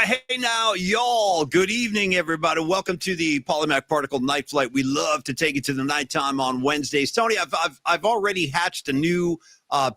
Hey now, y'all. Good evening, everybody. Welcome to the Polymac Particle Night Flight. We love to take it to the nighttime on Wednesdays. Tony, I've already hatched a new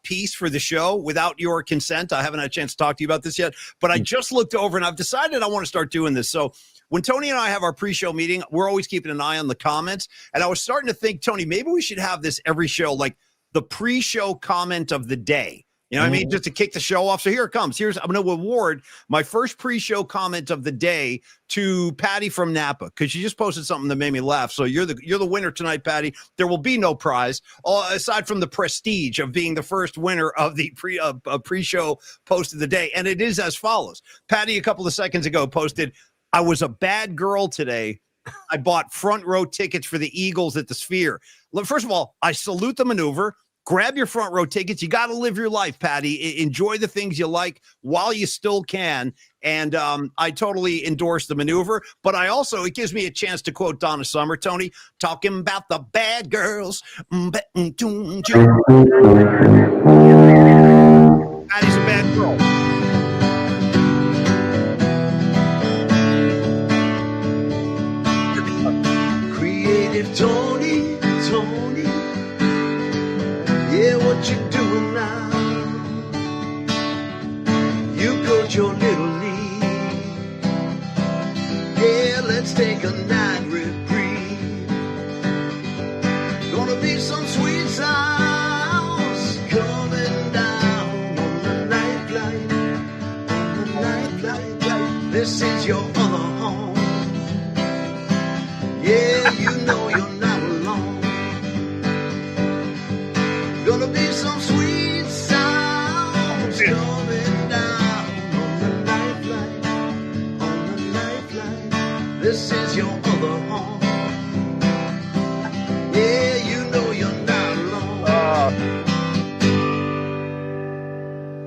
piece for the show without your consent. I haven't had a chance to talk to you about this yet, but I just looked over and I've decided I want to start doing this. So when Tony and I have our pre-show meeting, we're always keeping an eye on the comments. And I was starting to think, Tony, maybe we should have this every show, like the pre-show comment of the day. You know what I mean? Just to kick the show off. So here it comes. I'm going to award my first pre-show comment of the day to Patty from Napa, because she just posted something that made me laugh. So you're the winner tonight, Patty. There will be no prize aside from the prestige of being the first winner of the pre-show post of the day. And it is as follows. Patty, a couple of seconds ago, posted, "I was a bad girl today. I bought front row tickets for the Eagles at the Sphere." Look, first of all, I salute the maneuver. Grab your front row tickets. You got to live your life, Patty. Enjoy the things you like while you still can. And I totally endorse the maneuver. But it gives me a chance to quote Donna Summer, Tony, talking about the bad girls. Patty's a bad girl. Creative Tony. Yeah, what you doing now? You got your little lead. Yeah, let's take a night reprieve. Gonna be some sweet sounds coming down on the night flight. On the night flight. This is your other home. Yeah, you know you're not alone. Gonna be some sweet sounds coming down on the night flight, on the night flight. This is your other home. Yeah, you know you're not alone.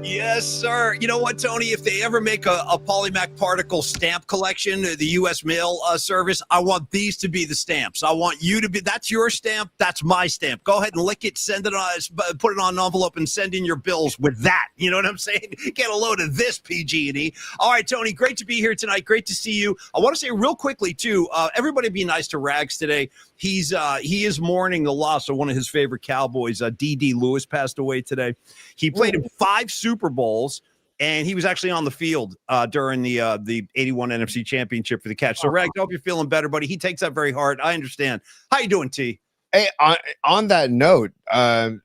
Yes, sir. You know what, Tony? If they ever make a Polymac Particle stamp collection, the U.S. Mail Service, I want these to be the stamps. I want you to be, that's your stamp, that's my stamp. Go ahead and lick it, send it on, put it on an envelope and send in your bills with that. You know what I'm saying? Get a load of this, PG&E. All right, Tony, great to be here tonight. Great to see you. I want to say real quickly, too, everybody be nice to Rags today. He is mourning the loss of one of his favorite Cowboys. D.D. Lewis passed away today. He played in 5 Super Bowls, and he was actually on the field during the 81 NFC Championship for the Catch. So, Rags, I hope you're feeling better, buddy. He takes that very hard. I understand. How you doing, T? Hey, on that note, I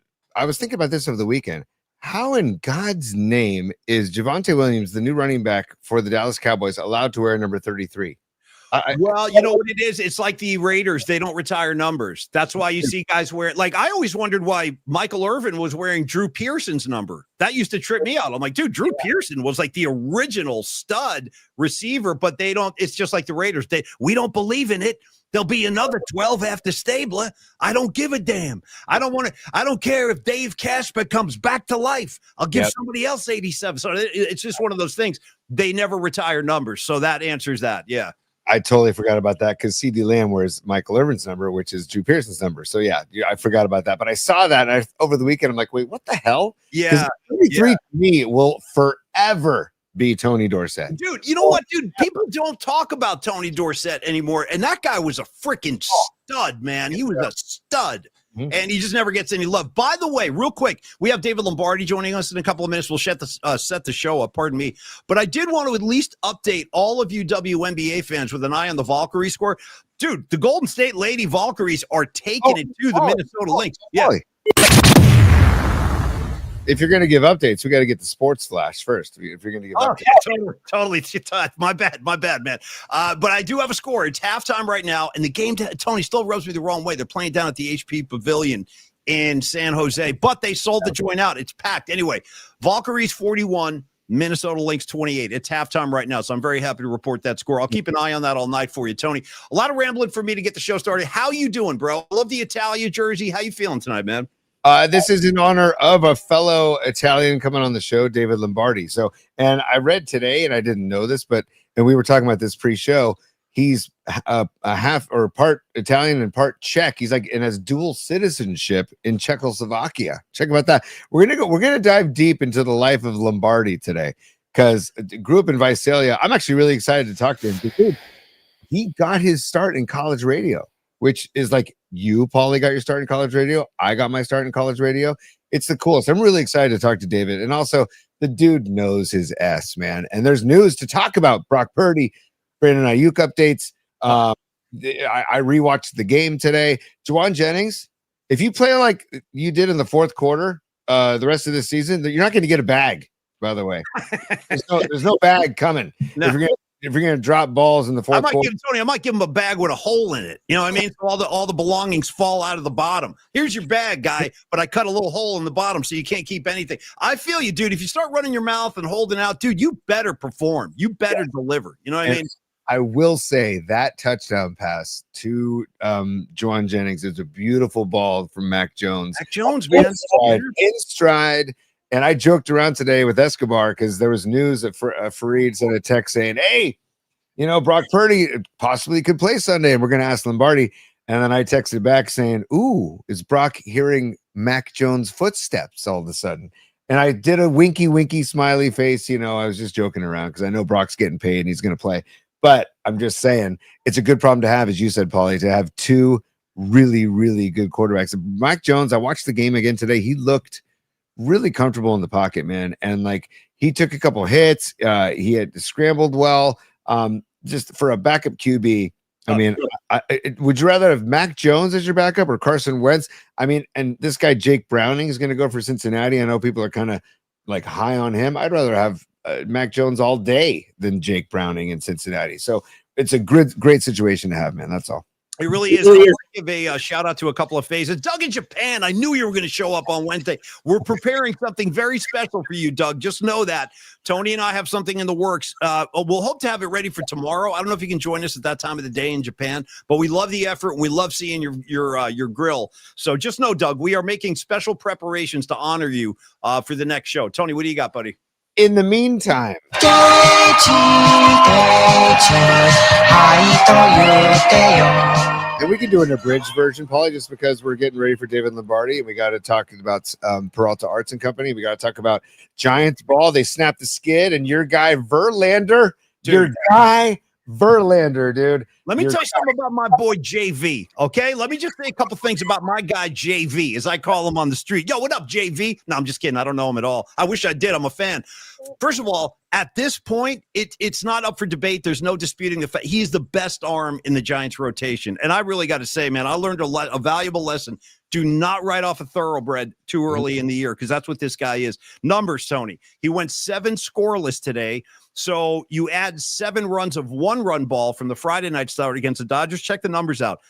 was thinking about this over the weekend. How in God's name is Javonte Williams, the new running back for the Dallas Cowboys, allowed to wear number 33? Well, you know what it is? It's like the Raiders. They don't retire numbers. That's why you see guys wear it. Like, I always wondered why Michael Irvin was wearing Drew Pearson's number. That used to trip me out. I'm like, dude, Drew Pearson was like the original stud receiver, but they don't. It's just like the Raiders. We don't believe in it. There'll be another 12 after Stabler. I don't give a damn. I don't care if Dave Casper comes back to life. I'll give somebody else 87. So it's just one of those things. They never retire numbers. So that answers that. Yeah. I totally forgot about that because C.D. Lamb wears Michael Irvin's number, which is Drew Pearson's number. So, yeah, I forgot about that. But I saw that over the weekend. I'm like, wait, what the hell? Yeah. 33 to me will forever be Tony Dorsett. Dude, you know what, dude? People don't talk about Tony Dorsett anymore. And that guy was a freaking stud, man. He was a stud. And he just never gets any love. By the way, real quick, we have David Lombardi joining us in a couple of minutes. We'll set the show up, pardon me. But I did want to at least update all of you WNBA fans with an eye on the Valkyrie score. Dude, the Golden State Lady Valkyries are taking it to the Minnesota Lynx. Yeah. If you're going to give updates, we got to get the sports flash first. If you're going to give updates. Totally. My bad, man. But I do have a score. It's halftime right now, and the game, Tony, still rubs me the wrong way. They're playing down at the HP Pavilion in San Jose, but they sold the joint out. It's packed. Anyway, Valkyries 41, Minnesota Lynx 28. It's halftime right now, so I'm very happy to report that score. I'll keep an eye on that all night for you, Tony. A lot of rambling for me to get the show started. How you doing, bro? I love the Italia jersey. How you feeling tonight, man? This is in honor of a fellow Italian coming on the show, David Lombardi. So, and I read today, and I didn't know this, and we were talking about this pre-show. He's a half or part Italian and part Czech. He's like, and has dual citizenship in Czechoslovakia. Check about that. We're gonna dive deep into the life of Lombardi today. because grew up in Visalia. I'm actually really excited to talk to him because he got his start in college radio, which is like you, Paulie, got your start in college radio. I got my start in college radio. It's the coolest. I'm really excited to talk to David. And also, the dude knows his S, man. And there's news to talk about. Brock Purdy, Brandon Ayuk updates. I rewatched the game today. Juwan Jennings, if you play like you did in the fourth quarter, the rest of the season, you're not going to get a bag, by the way. There's no bag coming. No. If you're gonna drop balls in the fourth quarter, I might give him a bag with a hole in it. You know what I mean? So all the belongings fall out of the bottom. Here's your bag, guy, but I cut a little hole in the bottom so you can't keep anything. I feel you, dude. If you start running your mouth and holding out, dude, you better perform. You better deliver. You know what I mean? I will say that touchdown pass to Juwan Jennings is a beautiful ball from Mac Jones. Mac Jones, man, in stride. And I joked around today with Escobar because there was news that Fareed sent a text saying, hey, Brock Purdy possibly could play Sunday, and we're going to ask Lombardi. And then I texted back saying, ooh, is Brock hearing Mac Jones' footsteps all of a sudden? And I did a winky smiley face. I was just joking around because I know Brock's getting paid and he's going to play. But I'm just saying it's a good problem to have, as you said, Paulie, to have two really, really good quarterbacks. Mac Jones, I watched the game again today. He looked really comfortable in the pocket, man. And like he took a couple hits. He had scrambled well. Just for a backup QB. I mean, would you rather have Mac Jones as your backup or Carson Wentz? I mean, and this guy, Jake Browning, is going to go for Cincinnati. I know people are kind of like high on him. I'd rather have Mac Jones all day than Jake Browning in Cincinnati. So it's a great situation to have, man. That's all. It really is. I want to give a shout out to a couple of phases. Doug in Japan, I knew you were going to show up on Wednesday. We're preparing something very special for you, Doug. Just know that. Tony and I have something in the works. We'll hope to have it ready for tomorrow. I don't know if you can join us at that time of the day in Japan, but we love the effort and we love seeing your grill. So just know, Doug, we are making special preparations to honor you for the next show. Tony, what do you got, buddy? In the meantime, and we can do an abridged version, Paulie, just because we're getting ready for David Lombardi, and we got to talk about Peralta Arts and Company. We got to talk about Giants ball. They snapped the skid, and your guy Verlander, dude. Let me tell you something about my boy JV, okay? Let me just say a couple things about my guy JV, as I call him on the street. Yo, what up, JV? No, I'm just kidding. I don't know him at all. I wish I did. I'm a fan. First of all, at this point, it's not up for debate. There's no disputing the fact he's the best arm in the Giants rotation. And I really got to say, man, I learned a valuable lesson. Do not write off a thoroughbred too early in the year because that's what this guy is. Numbers, Tony. He went 7 scoreless today. So you add 7 runs of 1-run ball from the Friday night start against the Dodgers. Check the numbers out.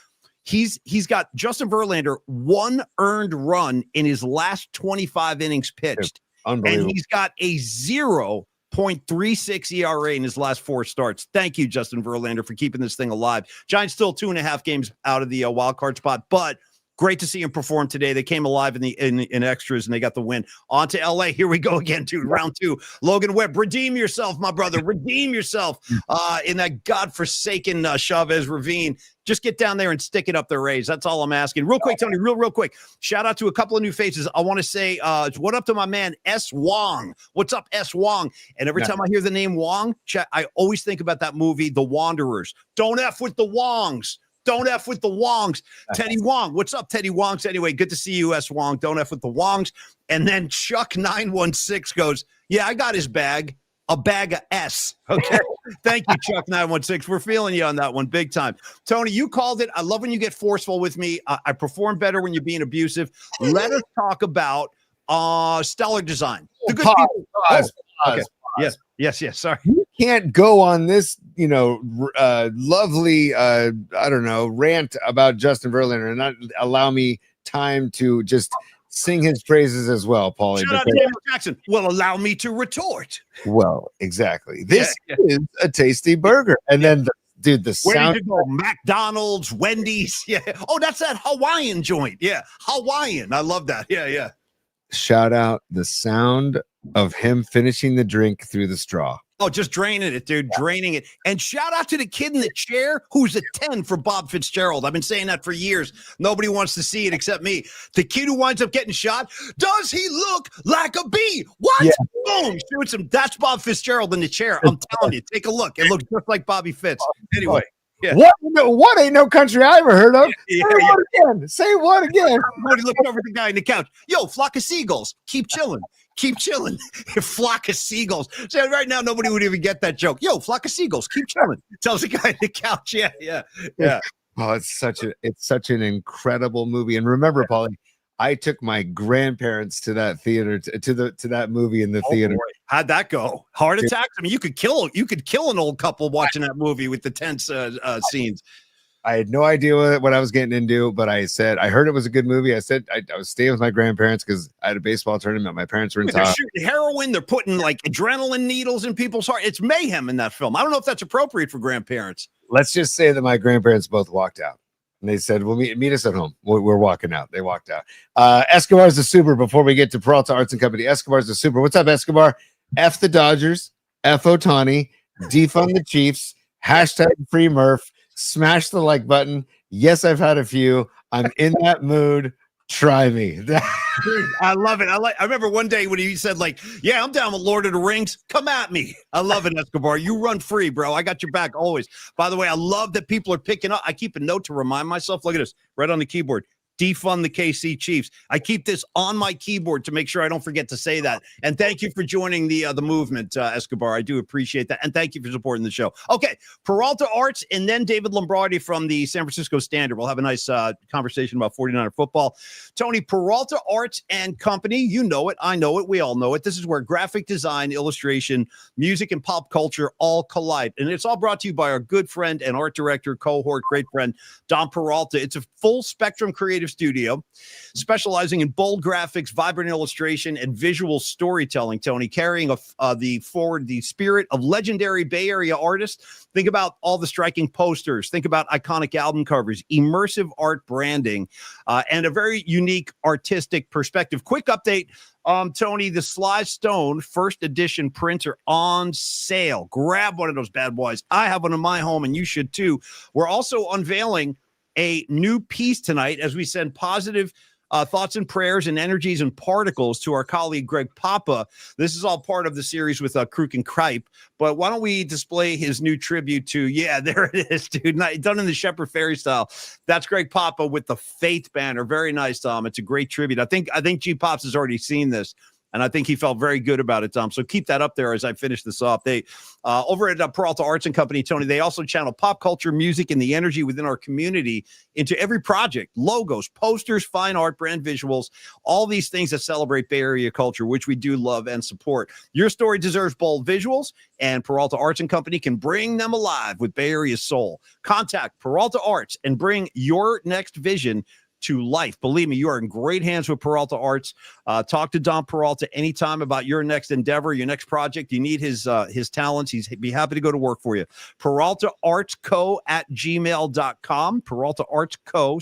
He's got Justin Verlander 1 earned run in his last 25 innings pitched. Unbelievable. And he's got a 0.36 ERA in his last 4 starts. Thank you, Justin Verlander, for keeping this thing alive. Giants still 2.5 games out of the wild card spot, but great to see him perform today. They came alive in extras and they got the win. On to LA. Here we go again, dude. Round 2. Logan Webb, redeem yourself, my brother. Redeem yourself in that godforsaken Chavez Ravine. Just get down there and stick it up the Rays. That's all I'm asking. Real quick, Tony, real quick. Shout out to a couple of new faces. I want to say what up to my man, S. Wong. What's up, S. Wong? And every time I hear the name Wong, I always think about that movie, The Wanderers. Don't F with the Wongs. Don't F with the Wongs. Teddy Wong. What's up, Teddy Wongs? Anyway, good to see you, S. Wong. Don't F with the Wongs. And then Chuck 916 goes, yeah, I got his bag. A bag of S. Okay. Thank you, Chuck 916. We're feeling you on that one big time. Tony, you called it. I love when you get forceful with me. I perform better when you're being abusive. Let us talk about Stellar Design. The good Pause. Okay. Yes. Sorry. You can't go on this, lovely, rant about Justin Verlander and not allow me time to just sing his praises as well, Paulie. Shout out to Daniel Jackson. Well, allow me to retort. Well, exactly. This is a tasty burger. And then, the Where sound. did you go? McDonald's, Wendy's. Yeah. Oh, that's that Hawaiian joint. Yeah. Hawaiian. I love that. Yeah. Shout out the sound of him finishing the drink through the straw. Oh, just draining it, dude. Draining it. And shout out to the kid in the chair who's a 10 for Bob Fitzgerald. I've been saying that for years. Nobody wants to see it except me. The kid who winds up getting shot, does he look like a bee? What? Yeah. Boom. Shoots him. That's Bob Fitzgerald in the chair. I'm telling you. Take a look. It looks just like Bobby Fitz. Anyway. Yeah. What ain't no country I ever heard of? Yeah, Say what again? Say what again? Everybody looking over at the guy in the couch. Yo, flock of seagulls. Keep chilling. Keep chilling. Flock of seagulls. So right now, nobody would even get that joke. Yo, flock of seagulls. Keep chilling. Tells the guy on the couch. Yeah. Oh, it's such an incredible movie. And remember, Paulie, I took my grandparents to that theater to that movie in the theater. Boy. How'd that go? Heart attacks? I mean, you could kill an old couple watching that movie with the tense scenes. I had no idea what I was getting into, but I heard it was a good movie. I said I was staying with my grandparents because I had a baseball tournament. My parents were in They're town. shooting heroin. They're putting like adrenaline needles in people's heart. It's mayhem in that film. I don't know if that's appropriate for grandparents. Let's just say that my grandparents both walked out. And they said, well, meet us at home. We're walking out. They walked out. Escobar's the super before we get to Peralta Arts and Company. Escobar's the super. What's up, Escobar? F the Dodgers, F Otani, defund the Chiefs, hashtag free Murph, smash the like button. Yes, I've had a few. I'm in that mood. Try me. I love it. I remember one day when he said, like, yeah, I'm down with Lord of the Rings. Come at me. I love it, Escobar. You run free, bro. I got your back always. By the way, I love that people are picking up. I keep a note to remind myself. Look at this right on the keyboard. Defund the KC Chiefs. I keep this on my keyboard to make sure I don't forget to say that. And thank you for joining the movement, Escobar. I do appreciate that. And thank you for supporting the show. Okay, Peralta Arts and then David Lombardi from the San Francisco Standard. We'll have a nice conversation about 49er football. Tony, Peralta Arts and Company, you know it. I know it. We all know it. This is where graphic design, illustration, music, and pop culture all collide. And it's all brought to you by our good friend and art director, cohort, great friend, Don Peralta. It's a full spectrum creative studio specializing in bold graphics, vibrant illustration, and visual storytelling, Tony, carrying the spirit of legendary Bay Area artists. Think about all the striking posters. Think about iconic album covers, immersive art branding, and a very unique artistic perspective. Quick update. Tony, the Sly Stone first edition prints are on sale. Grab one of those bad boys. I have one in my home, and you should too. We're also unveiling a new piece tonight as we send positive thoughts and prayers and energies and particles to our colleague Greg Papa. This is all part of the series with Kruk and Kripe. But why don't we display his new tribute to, yeah, there it is, dude. Done in the Shepard Fairey style. That's Greg Papa with the Faith banner. Very nice, Tom. It's a great tribute. I think G Pops has already seen this. And I think he felt very good about it, Tom. So keep that up there as I finish this off. They over at Peralta Arts and Company, Tony, they also channel pop culture, music, and the energy within our community into every project, logos, posters, fine art, brand visuals, all these things that celebrate Bay Area culture, which we do love and support. Your story deserves bold visuals, and Peralta Arts and Company can bring them alive with Bay Area's soul. Contact Peralta Arts and bring your next vision to life. Believe me, you are in great hands with Peralta Arts. Talk to Don Peralta anytime about your next endeavor, your next project. You need his talents. He'd be happy to go to work for you. PeraltaArtsCo@gmail.com. Peralta Arts Co.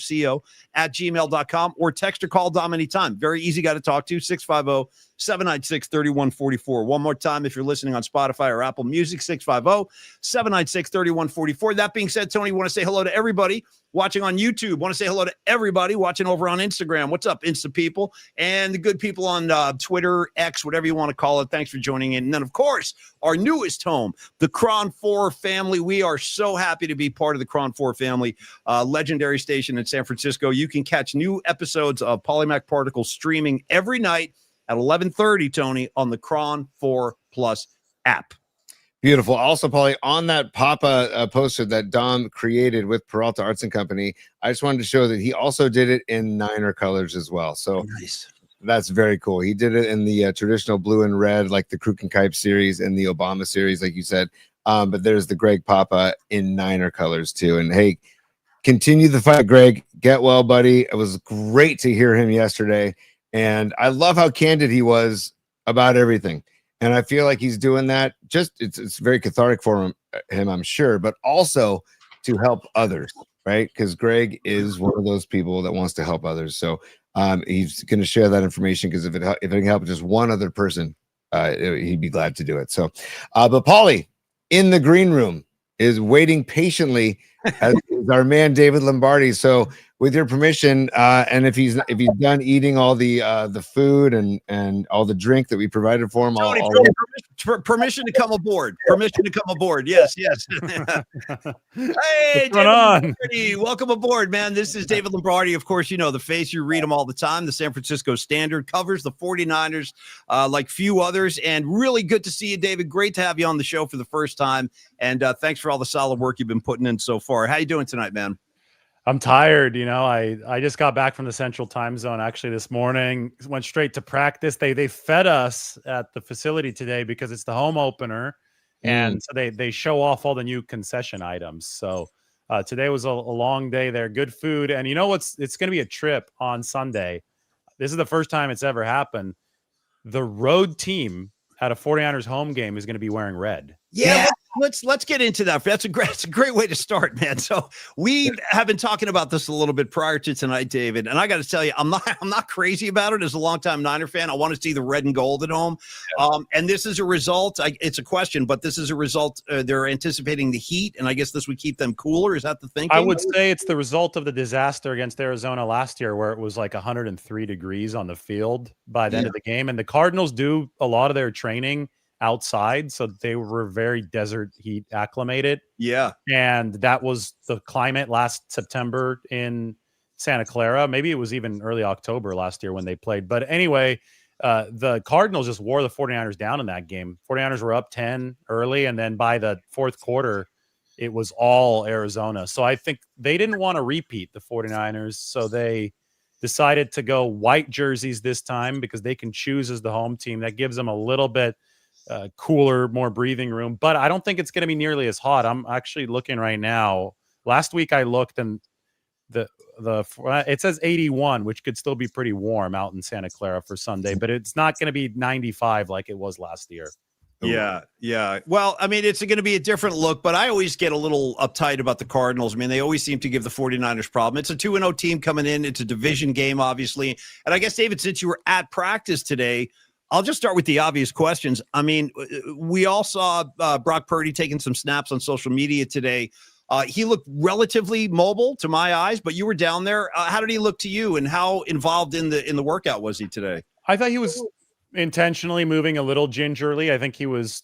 @gmail.com, or text or call Dom anytime. Very easy guy to talk to. 650-796-3144. One more time, if you're listening on Spotify or Apple Music, 650-796-3144. That being said, Tony, want to say hello to everybody watching on YouTube. Want to say hello to everybody watching over on Instagram. What's up, Insta people? And the good people on Twitter, X, whatever you want to call it. Thanks for joining in. And then, of course, our newest home, the Cron 4 family. We are so happy to be part of the Cron 4 family, legendary station in San Francisco. You can catch new episodes of Polymac Particles streaming every night at 11:30, Tony, on the Cron 4 Plus app. Beautiful. Also, Paulie, on that Papa poster that Dom created with Peralta Arts and Company, I just wanted to show that he also did it in Niner colors as well. So nice. That's very cool. He did it in the traditional blue and red, like the Kruk and Kipe series and the Obama series, like you said. But there's the Greg Papa in Niner colors too. And hey, continue the fight, Greg. Get well, buddy. It was great to hear him yesterday. And I love how candid he was about everything. And I feel like he's doing that. It's very cathartic for him, I'm sure, but also to help others, right? Because Greg is one of those people that wants to help others. So he's going to share that information because if it can help just one other person, he'd be glad to do it. So, but Paulie in the green room is waiting patiently as is our man David Lombardi. So, with your permission, and if he's done eating all the food and all the drink that we provided for him, Tony, permission to come aboard. Permission to come aboard. Yes, yes. Hey, what's going on? Lombardi, welcome aboard, man. This is David Lombardi. Of course, you know the face. You read him all the time. The San Francisco Standard covers the 49ers like few others. And really good to see you, David. Great to have you on the show for the first time. And thanks for all the solid work you've been putting in so far. How you doing tonight, man? I'm tired. I just got back from the Central Time Zone actually this morning. Went straight to practice. They fed us at the facility today because it's the home opener, and so they show off all the new concession items. So today was a long day there. Good food, and you know what's? It's going to be a trip on Sunday. This is the first time it's ever happened. The road team at a 49ers home game is going to be wearing red. Yeah. Let's get into that. That's a great way to start, man. So we have been talking about this a little bit prior to tonight, David. And I got to tell you, I'm not crazy about it as a longtime Niner fan. I want to see the red and gold at home. And this is a result. It's a question, but this is a result. They're anticipating the heat, and I guess this would keep them cooler. Is that the thinking? I would say it's the result of the disaster against Arizona last year, where it was like 103 degrees on the field by the end of the game. And the Cardinals do a lot of their training outside, so they were very desert heat acclimated. Yeah. And that was the climate last September in Santa Clara. Maybe it was even early October last year when they played. But anyway, the Cardinals just wore the 49ers down in that game. 49ers were up 10 early, and then by the fourth quarter, it was all Arizona. So I think they didn't want to repeat the 49ers, so they decided to go white jerseys this time because they can choose as the home team. That gives them a little bit cooler, more breathing room, but I don't think it's going to be nearly as hot. I'm actually looking right now. Last week I looked, and it says 81, which could still be pretty warm out in Santa Clara for Sunday, but it's not going to be 95 like it was last year. Yeah. Well, I mean, it's going to be a different look, but I always get a little uptight about the Cardinals. I mean, they always seem to give the 49ers problem. It's a 2-0 team coming in. It's a division game, obviously. And I guess, David, since you were at practice today, I'll just start with the obvious questions. I mean, we all saw Brock Purdy taking some snaps on social media today. He looked relatively mobile to my eyes, but you were down there. How did he look to you, and how involved in the workout was he today? I thought he was intentionally moving a little gingerly. I think he was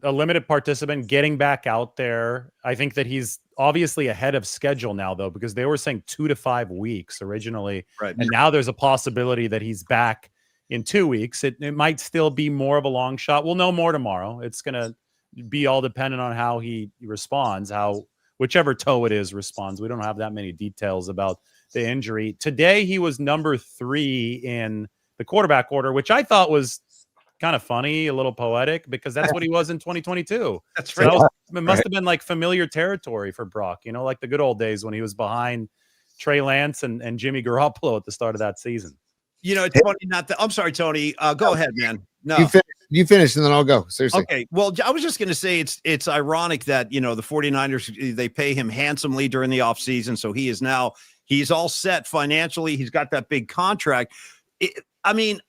a limited participant getting back out there. I think that he's obviously ahead of schedule now, though, because they were saying 2 to 5 weeks originally. Right. And now there's a possibility that he's back in 2 weeks. It might still be more of a long shot. We'll know more tomorrow. It's going to be all dependent on how he responds, how whichever toe it is responds. We don't have that many details about the injury. Today, he was number 3 in the quarterback order, which I thought was kind of funny, a little poetic, because that's what he was in 2022. That's right. So it must have been like familiar territory for Brock, like the good old days when he was behind Trey Lance and Jimmy Garoppolo at the start of that season. It's funny I'm sorry, Tony. Go ahead, man. No, you finish and then I'll go. Seriously. Okay. Well, I was just going to say it's ironic that, the 49ers, they pay him handsomely during the offseason. So he's all set financially. He's got that big contract. I mean,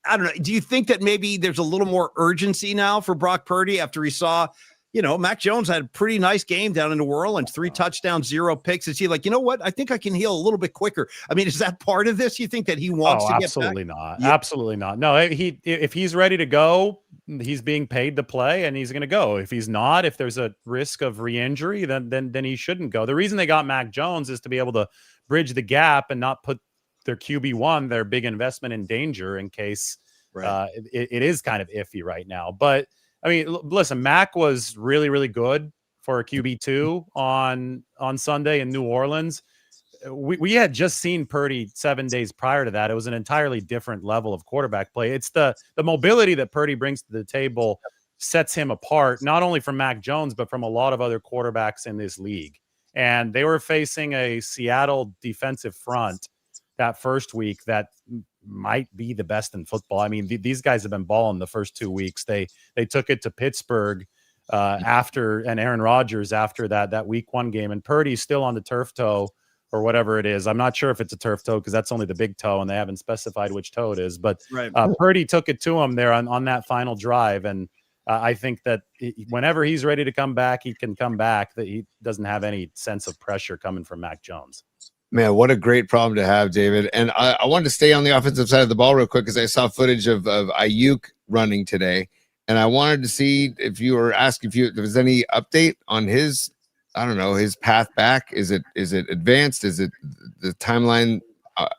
I don't know. Do you think that maybe there's a little more urgency now for Brock Purdy after he saw, Mac Jones had a pretty nice game down in New Orleans, 3 touchdowns, 0 picks. Is he like, you know what? I think I can heal a little bit quicker. I mean, is that part of this? You think that he wants to absolutely get back? Not. Yeah. Absolutely not. No, if he's ready to go, he's being paid to play and he's going to go. If he's not, if there's a risk of re-injury, then he shouldn't go. The reason they got Mac Jones is to be able to bridge the gap and not put their QB1, their big investment, in danger in case it is kind of iffy right now. But I mean, listen, Mac was really, really good for a QB2 on Sunday in New Orleans. We had just seen Purdy 7 days prior to that. It was an entirely different level of quarterback play. It's the mobility that Purdy brings to the table sets him apart, not only from Mac Jones, but from a lot of other quarterbacks in this league. And they were facing a Seattle defensive front that first week that might be the best in football. I mean, these guys have been balling the first 2 weeks. They took it to Pittsburgh and Aaron Rodgers after that week 1 game, and Purdy's still on the turf toe or whatever it is. I'm not sure if it's a turf toe because that's only the big toe, and they haven't specified which toe it is. But Right. Purdy took it to him there on that final drive, and I think that whenever he's ready to come back, he can come back. That he doesn't have any sense of pressure coming from Mac Jones. Man, what a great problem to have, David. And I wanted to stay on the offensive side of the ball real quick because I saw footage of Ayuk running today. And I wanted to see if you were asking if there was any update on his, I don't know, his path back. Is it advanced? Is it the timeline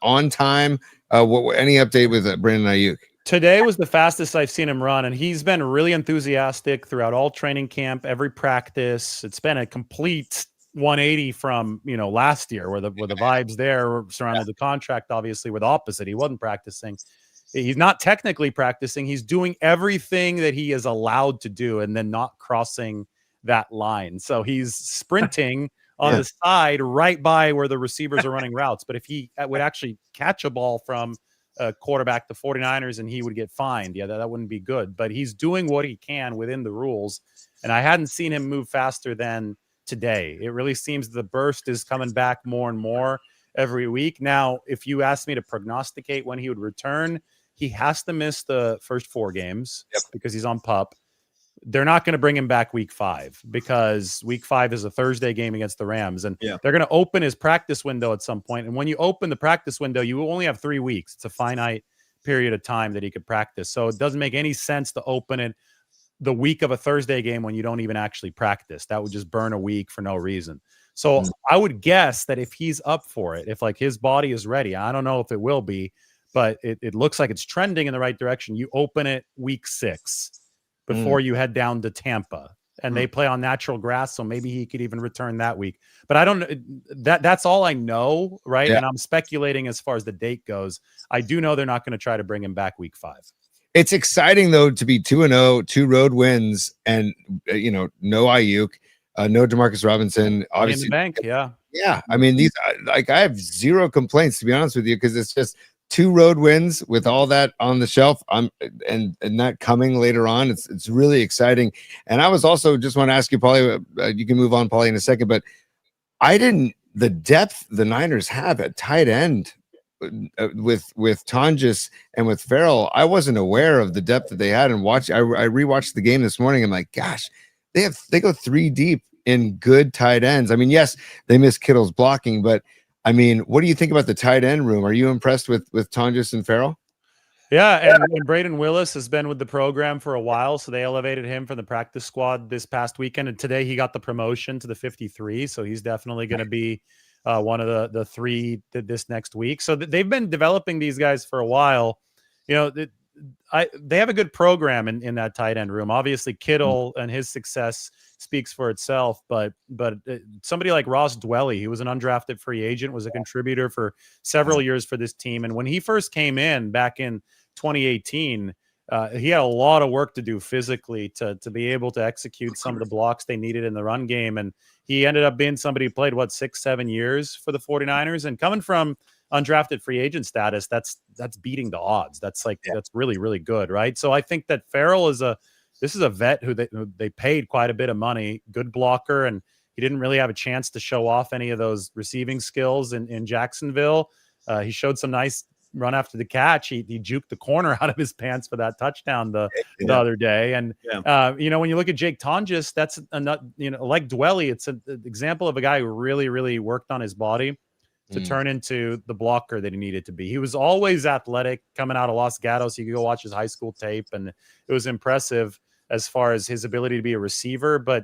on time? Any update with Brandon Ayuk? Today was the fastest I've seen him run, and he's been really enthusiastic throughout all training camp, every practice. It's been a complete 180 from last year, where the vibes there surrounded the contract obviously were the opposite. He wasn't practicing. He's not technically practicing. He's doing everything that he is allowed to do and then not crossing that line. So he's sprinting on the side right by where the receivers are running routes. But if he would actually catch a ball from a quarterback, the 49ers, and he would get fined, that wouldn't be good. But he's doing what he can within the rules. And I hadn't seen him move faster than today. It really seems the burst is coming back more and more every week. Now, if you ask me to prognosticate when he would return, he has to miss the first 4 games because he's on PUP. They're not going to bring him back week 5 because week 5 is a Thursday game against the Rams. And they're going to open his practice window at some point. And when you open the practice window, you only have 3 weeks. It's a finite period of time that he could practice. So it doesn't make any sense to open it the week of a Thursday game when you don't even actually practice. That would just burn a week for no reason. So I would guess that if he's up for it, if like his body is ready, I don't know if it will be, but it looks like it's trending in the right direction. You open it week 6 before you head down to Tampa, and they play on natural grass. So maybe he could even return that week, but I don't know. That's all I know. Right. Yeah. And I'm speculating as far as the date goes. I do know they're not going to try to bring him back week 5. It's exciting though to be 2-0, 2 road wins, and no Ayuk, no Demarcus Robinson, obviously in the bank. Yeah. I mean, these I have zero complaints, to be honest with you, because it's just 2 road wins with all that on the shelf. And that coming later on. It's really exciting. And I was also just want to ask you, Paulie, you can move on, Paulie, in a second, but the depth the Niners have at tight end with Tonjes and with Farrell, I wasn't aware of the depth that they had. And I rewatched the game this morning. I'm like, gosh, they go 3 deep in good tight ends. I mean, yes, they miss Kittle's blocking, but I mean, what do you think about the tight end room? Are you impressed with Tonjes and Farrell? Yeah, and Braden Willis has been with the program for a while, so they elevated him from the practice squad this past weekend, and today he got the promotion to the 53, so he's definitely going to be one of the 3 this next week. So they've been developing these guys for a while. They have a good program in that tight end room. Obviously, Kittle and his success speaks for itself, but somebody like Ross Dwelly, he was an undrafted free agent, was a contributor for several years for this team. And when he first came in back in 2018, he had a lot of work to do physically to be able to execute some of the blocks they needed in the run game. And he ended up being somebody who played 6-7 years for the 49ers, and coming from undrafted free agent status, that's beating the odds. That's really, really good. Right. So I think that Farrell is a vet who they paid quite a bit of money, good blocker. And he didn't really have a chance to show off any of those receiving skills in Jacksonville. He showed some nice run after the catch. He juked the corner out of his pants for that touchdown the other day. And, when you look at Jake Tonjes, that's like Dwelly, it's an example of a guy who really, really worked on his body to turn into the blocker that he needed to be. He was always athletic coming out of Los Gatos. You could go watch his high school tape, and it was impressive as far as his ability to be a receiver, but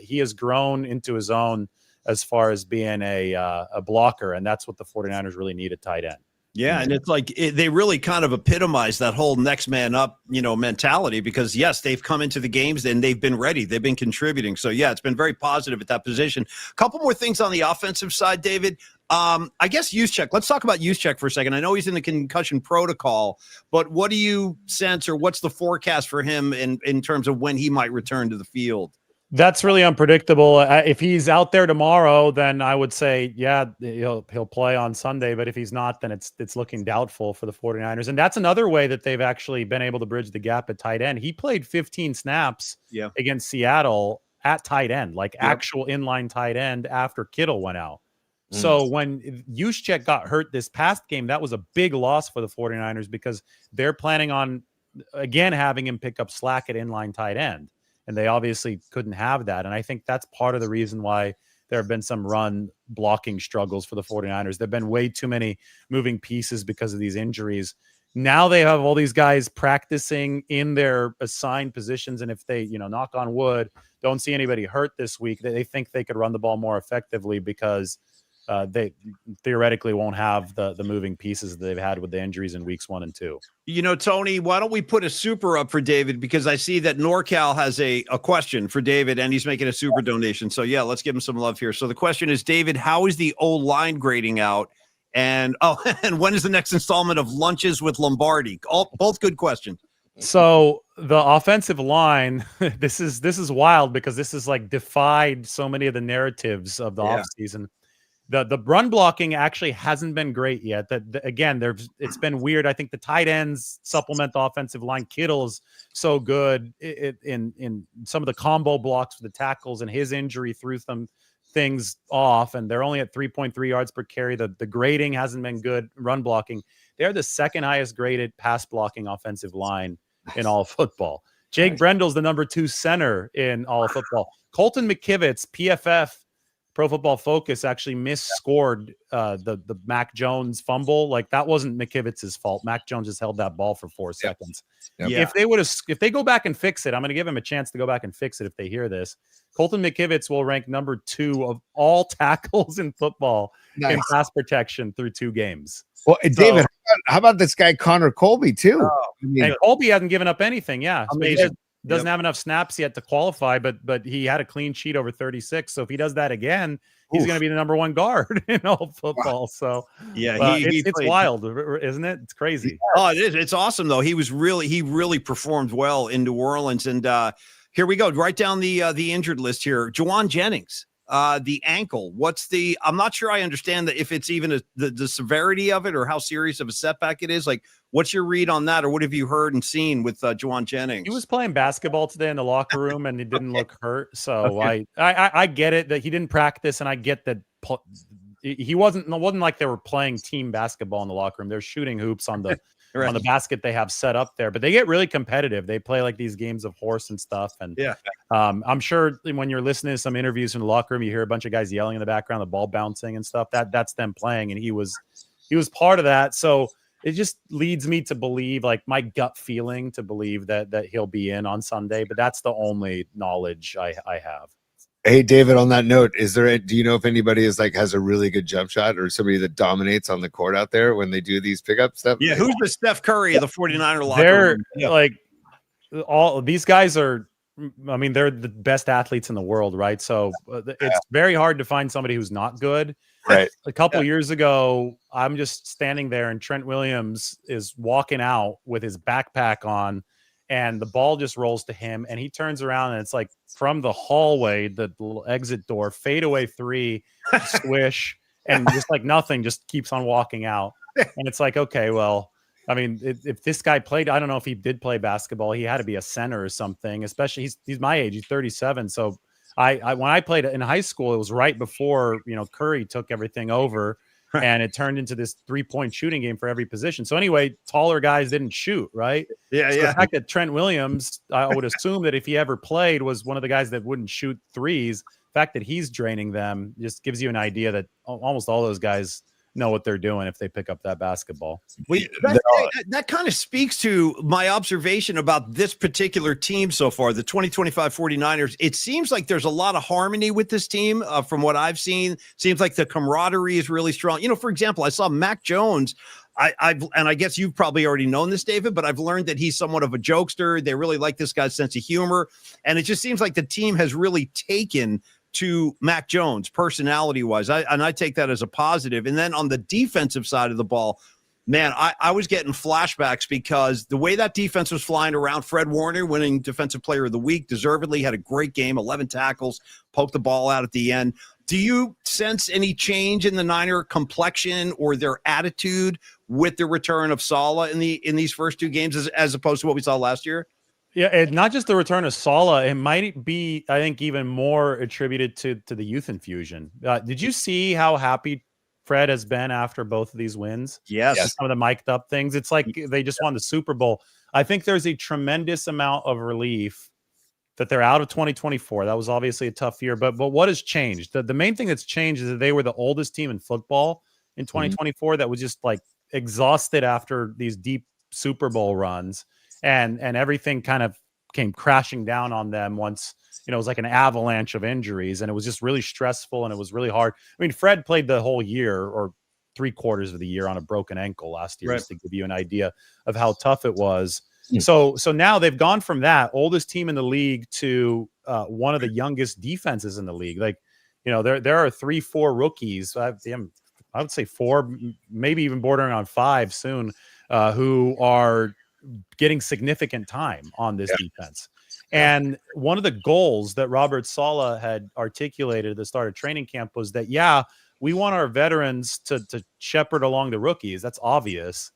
he has grown into his own as far as being a blocker, and that's what the 49ers really need at tight end. Yeah, and it's like they really kind of epitomize that whole next man up, mentality, because yes, they've come into the games and they've been ready. They've been contributing. So yeah, it's been very positive at that position. A couple more things on the offensive side, David. I guess Juszczyk. Let's talk about Juszczyk for a second. I know he's in the concussion protocol, but what do you sense, or what's the forecast for him in terms of when he might return to the field? That's really unpredictable. If he's out there tomorrow, then I would say, yeah, he'll play on Sunday. But if he's not, then it's looking doubtful for the 49ers. And that's another way that they've actually been able to bridge the gap at tight end. He played 15 snaps against Seattle at tight end, actual inline tight end after Kittle went out. So when Juszczyk got hurt this past game, that was a big loss for the 49ers because they're planning on, again, having him pick up slack at inline tight end. And they obviously couldn't have that. And I think that's part of the reason why there have been some run blocking struggles for the 49ers. There have been way too many moving pieces because of these injuries. Now they have all these guys practicing in their assigned positions. And if they, knock on wood, don't see anybody hurt this week, they think they could run the ball more effectively because they theoretically won't have the moving pieces that they've had with the injuries in weeks 1 and 2. Tony, why don't we put a super up for David? Because I see that NorCal has a question for David, and he's making a super donation. So, yeah, let's give him some love here. So the question is, David, how is the O-line grading out? And and when is the next installment of Lunches with Lombardi? Both good questions. So the offensive line, this is wild because this is like defied so many of the narratives of the offseason. The run blocking actually hasn't been great yet. It's been weird. I think the tight ends supplement the offensive line. Kittle's so good in some of the combo blocks for the tackles, and his injury threw some things off, and they're only at 3.3 yards per carry. The grading hasn't been good. Run blocking, they're the second highest graded pass blocking offensive line in all of football. Jake Brendel's the number 2 center in all of football. Colton McKivitz, PFF, Pro Football Focus, actually misscored the Mac Jones fumble. Like, that wasn't McKivitz's fault. Mac Jones just held that ball for 4 seconds. Yep. Yeah. If they go back and fix it, I'm going to give him a chance to go back and fix it if they hear this. Colton McKivitz will rank number 2 of all tackles in football in pass protection through 2 games. Well, David, how about this guy Connor Colby too? And Colby hasn't given up anything. Yeah, amazing. Doesn't have enough snaps yet to qualify, but he had a clean sheet over 36. So if he does that again, he's going to be the number 1 guard in all football. So yeah, it's wild, isn't it? It's crazy. Oh, it is. It's awesome though. He really performed well in New Orleans. And here we go, right down the injured list here. Juwan Jennings, the ankle. I'm not sure I understand that, if it's even the severity of it or how serious of a setback it is. Like, what's your read on that, or what have you heard and seen with Juwan Jennings? He was playing basketball today in the locker room, and he didn't look hurt. So I get it that he didn't practice, and I get that he wasn't like they were playing team basketball in the locker room. They're shooting hoops on the on the basket they have set up there, but they get really competitive. They play like these games of horse and stuff. And I'm sure when you're listening to some interviews in the locker room, you hear a bunch of guys yelling in the background, the ball bouncing and stuff. That's them playing, and he was part of that. So it just leads me to believe, like, my gut feeling to believe that he'll be in on Sunday, but that's the only knowledge I have. Hey, David, on that note, do you know if anybody has a really good jump shot, or somebody that dominates on the court out there when they do these pickup stuff? Yeah, who's the Steph Curry of the 49er locker They're room? like, all these guys are, I mean, they're the best athletes in the world, right? So it's very hard to find somebody who's not good. Right. A couple years ago, I'm just standing there, and Trent Williams is walking out with his backpack on, and the ball just rolls to him, and he turns around, and it's like from the hallway, the little exit door, fadeaway 3, swish, and just like nothing, just keeps on walking out. And it's like, okay, well, I mean, if this guy played, I don't know if he did play basketball. He had to be a center or something, especially he's my age. He's 37. So I when I played in high school, it was right before, Curry took everything over, and it turned into this 3-point shooting game for every position. So anyway, taller guys didn't shoot, right? Yeah, so the fact that Trent Williams, I would assume that if he ever played, was one of the guys that wouldn't shoot threes. The fact that he's draining them just gives you an idea that almost all those guys know what they're doing if they pick up that basketball. That kind of speaks to my observation about this particular team so far, the 2025 49ers. It seems like there's a lot of harmony with this team from what I've seen. Seems like the camaraderie is really strong. For example, I saw Mac Jones. I guess you've probably already known this, David, but I've learned that he's somewhat of a jokester. They really like this guy's sense of humor. And it just seems like the team has really taken to Mac Jones personality-wise. I take that as a positive. And then on the defensive side of the ball, man, I was getting flashbacks because the way that defense was flying around, Fred Warner winning Defensive Player of the Week, deservedly, had a great game, 11 tackles, poked the ball out at the end. Do you sense any change in the Niner complexion or their attitude with the return of Saleh in these first 2 games as opposed to what we saw last year? Yeah, and not just the return of Sala, it might be, I think, even more attributed to the youth infusion. Did you see how happy Fred has been after both of these wins? Yes. Some of the mic'd up things. It's like they just won the Super Bowl. I think there's a tremendous amount of relief that they're out of 2024. That was obviously a tough year, but what has changed? The main thing that's changed is that they were the oldest team in football in 2024 that was just like exhausted after these deep Super Bowl runs, and everything kind of came crashing down on them once, it was like an avalanche of injuries, and it was just really stressful and it was really hard. I mean, Fred played the whole year or 3/4 of the year on a broken ankle last year, just to give you an idea of how tough it was. So now they've gone from that oldest team in the league to one of the youngest defenses in the league. Like, there are 3-4 rookies. I would say 4, maybe even bordering on 5 soon, who are getting significant time on this defense. And one of the goals that Robert Saleh had articulated at the start of training camp was that, we want our veterans to shepherd along the rookies. That's obvious.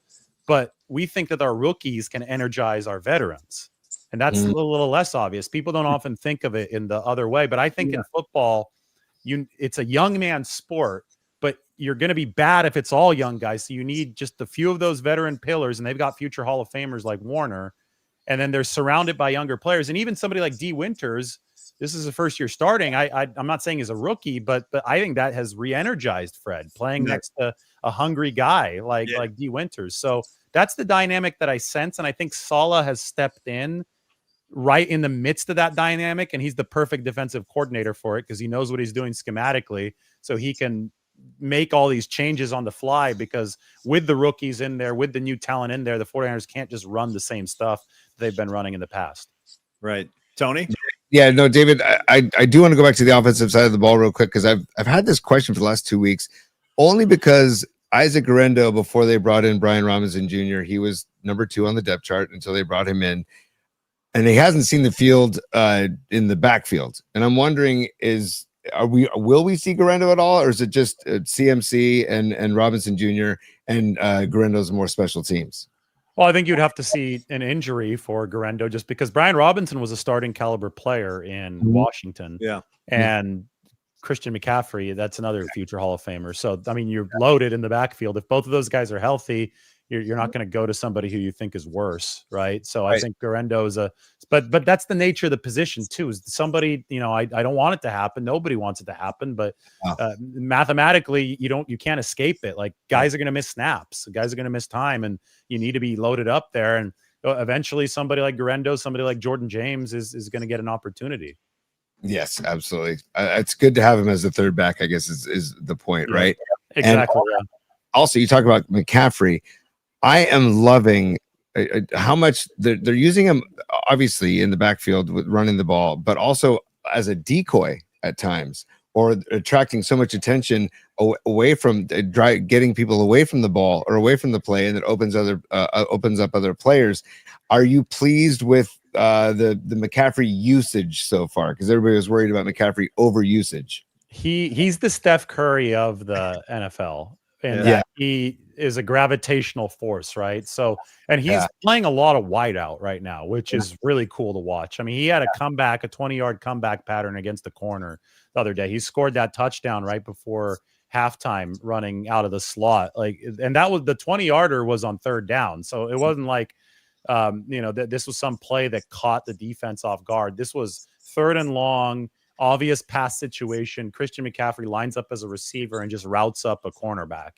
But we think that our rookies can energize our veterans. And that's a little less obvious. People don't often think of it in the other way. But I think in football, it's a young man's sport, but you're going to be bad if it's all young guys. So you need just a few of those veteran pillars, and they've got future Hall of Famers like Warner. And then they're surrounded by younger players. And even somebody like D. Winters, this is the first year starting. I'm not saying he's a rookie, but I think that has re-energized Fred playing next to a hungry guy like D. Winters. So that's the dynamic that I sense. And I think Saleh has stepped in right in the midst of that dynamic. And he's the perfect defensive coordinator for it because he knows what he's doing schematically. So he can make all these changes on the fly, because with the rookies in there, with the new talent in there, the 49ers can't just run the same stuff they've been running in the past. Right. Tony? Yeah, no, David, I do want to go back to the offensive side of the ball real quick, because I've had this question for the last 2 weeks, only because Isaac Guerendo, before they brought in Brian Robinson Jr., he was number 2 on the depth chart until they brought him in, and he hasn't seen the field in the backfield. And I'm wondering, will we see Guerendo at all, or is it just CMC and Robinson Jr. and Guerendo's more special teams? Well, I think you'd have to see an injury for Guerendo, just because Brian Robinson was a starting caliber player in Washington. Yeah. And Christian McCaffrey, that's another future Hall of Famer. So, I mean, you're loaded in the backfield. If both of those guys are healthy, you're not going to go to somebody who you think is worse, right? So I think Guerendo is but that's the nature of the position too. Is somebody, I don't want it to happen. Nobody wants it to happen, but mathematically, you can't escape it. Like, guys are going to miss snaps, guys are going to miss time, and you need to be loaded up there. And eventually, somebody like Guerendo, somebody like Jordan James is going to get an opportunity. Yes, absolutely. It's good to have him as the third back, I guess is the point, right? Exactly. And also, you talk about McCaffrey. I am loving how much they're using him, obviously, in the backfield with running the ball, but also as a decoy at times, or attracting so much attention away from getting people away from the ball or away from the play, and it opens up other players. Are you pleased with the McCaffrey usage so far? Because everybody was worried about McCaffrey over usage. He's the Steph Curry of the NFL, and that he is a gravitational force, right? So, and he's playing a lot of wideout right now, which is really cool to watch. I mean, he had a 20-yard comeback pattern against the corner the other day. He scored that touchdown right before halftime, running out of the slot. And that was the 20-yarder was on third down. So it wasn't like, this was some play that caught the defense off guard. This was third and long, obvious pass situation. Christian McCaffrey lines up as a receiver and just routes up a cornerback.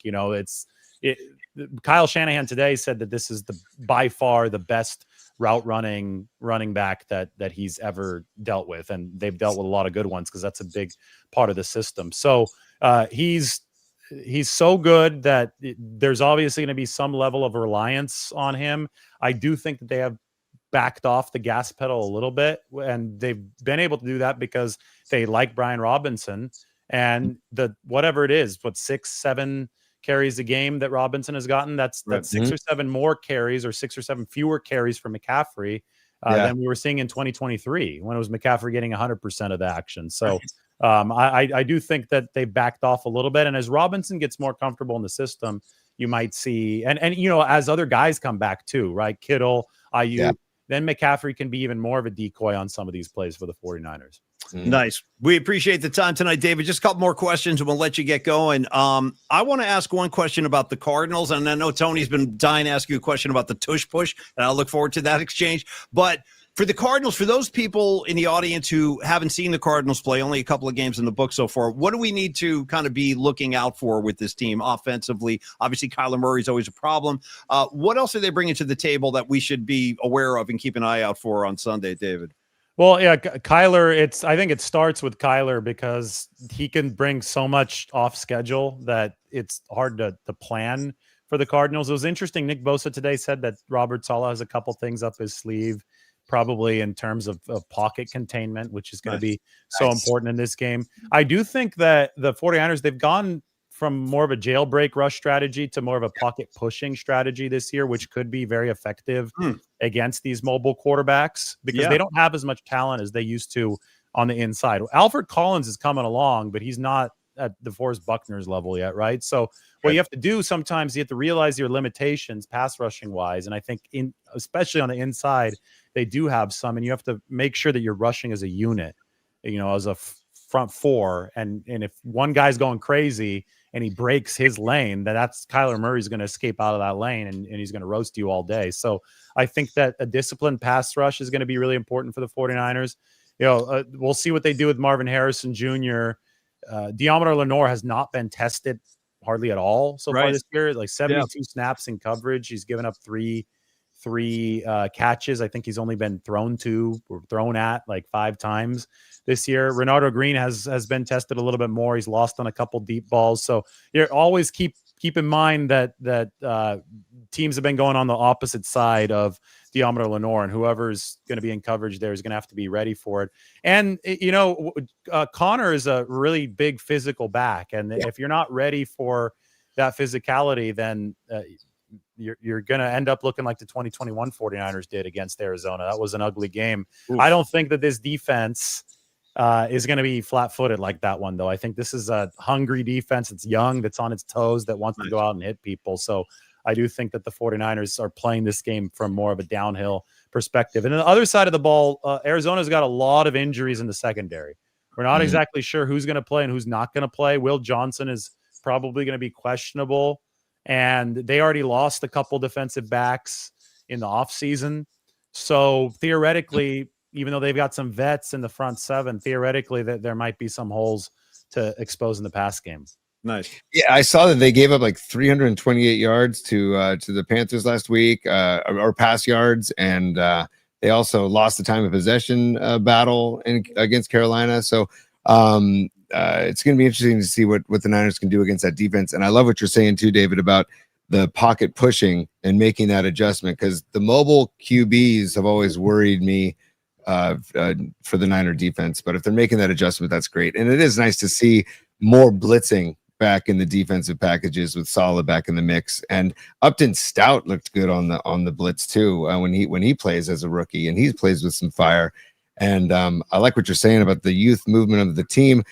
Kyle Shanahan today said that this is by far the best route running back that he's ever dealt with. And they've dealt with a lot of good ones, because that's a big part of the system. So he's so good that there's obviously going to be some level of reliance on him. I do think that they have backed off the gas pedal a little bit, and they've been able to do that because they like Brian Robinson, and whatever it is, 6-7 carries a game that Robinson has gotten. That's 6 or 7 more carries, or 6 or 7 fewer carries for McCaffrey than we were seeing in 2023, when it was McCaffrey getting 100% of the action. So I do think that they backed off a little bit. And as Robinson gets more comfortable in the system, you might see, and as other guys come back too, right? Kittle, IU, then McCaffrey can be even more of a decoy on some of these plays for the 49ers. Nice. We appreciate the time tonight, David. Just a couple more questions and we'll let you get going. I want to ask one question about the Cardinals, and I know Tony's been dying to ask you a question about the tush push, and I'll look forward to that exchange. But for the Cardinals, for those people in the audience who haven't seen the Cardinals play, only a couple of games in the book so far, what do we need to kind of be looking out for with this team offensively? Obviously, Kyler Murray is always a problem. What else are they bringing to the table that we should be aware of and keep an eye out for on Sunday, David? Well, yeah, Kyler, I think it starts with Kyler because he can bring so much off schedule that it's hard to plan for the Cardinals. It was interesting. Nick Bosa today said that Robert Saleh has a couple things up his sleeve, probably in terms of pocket containment, which is going to be so important in this game. I do think that the 49ers, they've gone from more of a jailbreak rush strategy to more of a pocket pushing strategy this year, which could be very effective against these mobile quarterbacks because they don't have as much talent as they used to on the inside. Alfred Collins is coming along, but he's not at DeForest Buckner's level yet, right? So what you have to do sometimes, you have to realize your limitations pass rushing wise. And I think especially on the inside, they do have some, and you have to make sure that you're rushing as a unit, as a front four. And if one guy's going crazy and he breaks his lane, that's Kyler Murray's going to escape out of that lane and he's going to roast you all day. So I think that a disciplined pass rush is going to be really important for the 49ers. We'll see what they do with Marvin Harrison Jr. Deommodore Lenoir has not been tested hardly at all so far this year. Like 72 snaps in coverage. He's given up three catches. I think he's only been thrown at like 5 times this year. Renardo Green has been tested a little bit more. He's lost on a couple deep balls. So you always keep in mind that teams have been going on the opposite side of Deommodore Lenoir, and whoever's going to be in coverage there is going to have to be ready for it. And Connor is a really big physical back, and if you're not ready for that physicality, then you're going to end up looking like the 2021 49ers did against Arizona. That was an ugly game. Oof. I don't think that this defense is going to be flat-footed like that one, though. I think this is a hungry defense. It's young, that's on its toes, that wants to go out and hit people. So I do think that the 49ers are playing this game from more of a downhill perspective. And on the other side of the ball, Arizona's got a lot of injuries in the secondary. We're not exactly sure who's going to play and who's not going to play. Will Johnson is probably going to be questionable. And they already lost a couple defensive backs in the offseason. So theoretically, even though they've got some vets in the front seven, theoretically that there might be some holes to expose in the pass game. Nice. Yeah, I saw that they gave up like 328 yards to the Panthers last week, or pass yards, and they also lost the time of possession battle against Carolina. So it's going to be interesting to see what the Niners can do against that defense. And I love what you're saying too, David, about the pocket pushing and making that adjustment, because the mobile QBs have always worried me for the Niner defense. But if they're making that adjustment, that's great. And it is nice to see more blitzing back in the defensive packages with Saleh back in the mix. And Upton Stout looked good on the blitz too when he plays as a rookie, and he plays with some fire. And I like what you're saying about the youth movement of the team.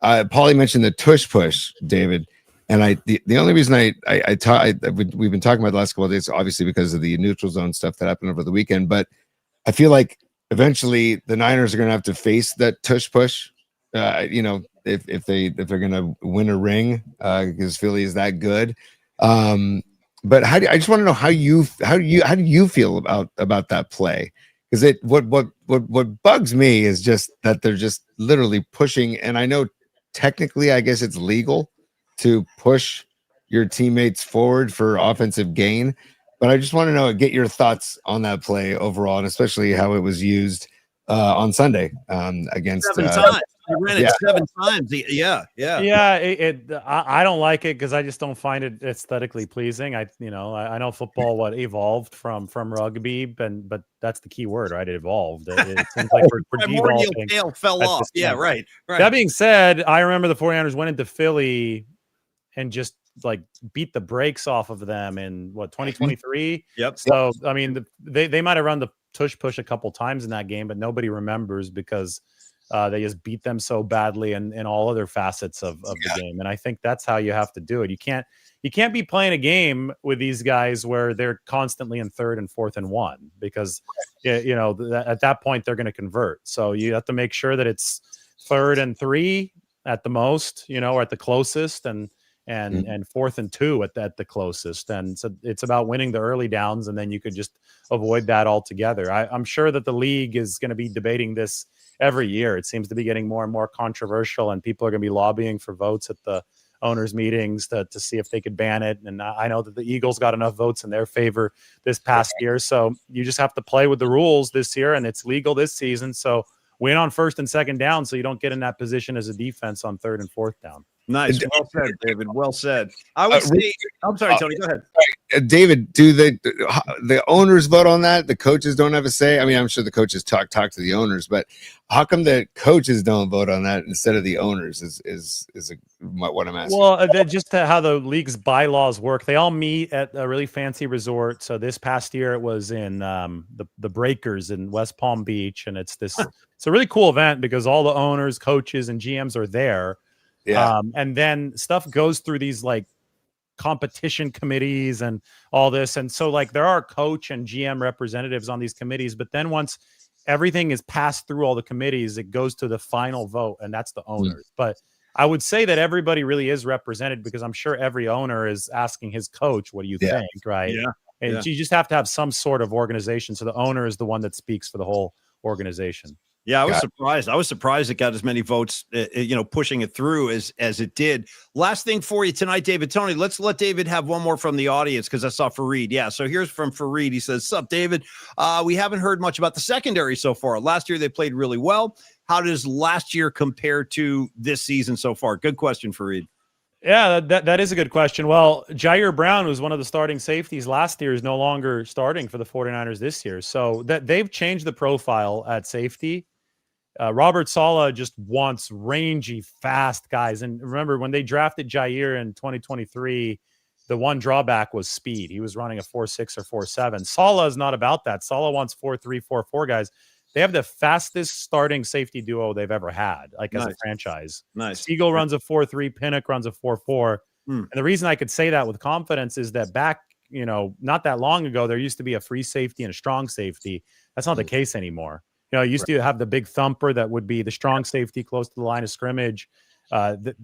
Paulie mentioned the tush push, David, and the only reason we've been talking about the last couple of days, obviously because of the neutral zone stuff that happened over the weekend, but I feel like eventually the Niners are going to have to face that tush push. If they're going to win a ring, because Philly is that good. But I just want to know how do you feel about that play? Because what bugs me is just that they're just literally pushing, and I know technically I guess it's legal to push your teammates forward for offensive gain, but I just want to get your thoughts on that play overall, and especially how it was used on Sunday against 7 times. They ran it 7 times. Yeah. I don't like it because I just don't find it aesthetically pleasing. I know football evolved from rugby, but that's the key word, right? It evolved. It seems like we're devolving. Tail fell off. Yeah, right. That being said, I remember the 49ers went into Philly and just like beat the brakes off of them in 2023. Yep. So I mean, they might have run the tush push a couple times in that game, but nobody remembers because They just beat them so badly in all other facets of the game. And I think that's how you have to do it. You can't be playing a game with these guys where they're constantly in 3rd and 4th and 1, because at that point they're going to convert. So you have to make sure that it's 3rd and 3 at the most, or at the closest, and 4th and 2 at the closest. And so it's about winning the early downs, and then you could just avoid that altogether. I'm sure that the league is going to be debating this every year. It seems to be getting more and more controversial, and people are going to be lobbying for votes at the owners' meetings to see if they could ban it. And I know that the Eagles got enough votes in their favor this past year. So you just have to play with the rules this year, and it's legal this season. So win on 1st and 2nd down, so you don't get in that position as a defense on 3rd and 4th down. Nice. Well said, David. Well said. I would say, I'm sorry, Tony, go ahead. David, do the owners vote on that? The coaches don't have a say? I mean, I'm sure the coaches talk to the owners, but how come the coaches don't vote on that instead of the owners is what I'm asking. Well, just how the league's bylaws work. They all meet at a really fancy resort. So this past year it was in the Breakers in West Palm Beach. And it's a really cool event because all the owners, coaches, and GMs are there. Yeah. And then stuff goes through these like competition committees and all this. And so like there are coach and GM representatives on these committees, but then once everything is passed through all the committees, it goes to the final vote, and that's the owners. But I would say that everybody really is represented, because I'm sure every owner is asking his coach, what do you think? Right. Yeah. And you just have to have some sort of organization. So the owner is the one that speaks for the whole organization. Yeah, I was surprised. I was surprised it got as many votes, pushing it through as it did. Last thing for you tonight, David. Tony, let's let David have one more from the audience, because I saw Fareed. Yeah, so here's from Fareed. He says, "Sup, David? We haven't heard much about the secondary so far. Last year they played really well. How does last year compare to this season so far?" Good question, Fareed. Yeah, that is a good question. Well, Jair Brown, who's one of the starting safeties last year, is no longer starting for the 49ers this year. So that they've changed the profile at safety. Robert Saleh just wants rangy, fast guys. And remember, when they drafted Jair in 2023, the one drawback was speed. He was running a 4.6 or 4.7. Saleh is not about that. Saleh wants 4.3, 4.4 guys. They have the fastest starting safety duo they've ever had, like as a franchise. Nice. Siegel runs a 4.3, Pinnock runs a 4.4. And the reason I could say that with confidence is that back, not that long ago, there used to be a free safety and a strong safety. That's not the case anymore. Used to have the big thumper that would be the strong safety close to the line of scrimmage.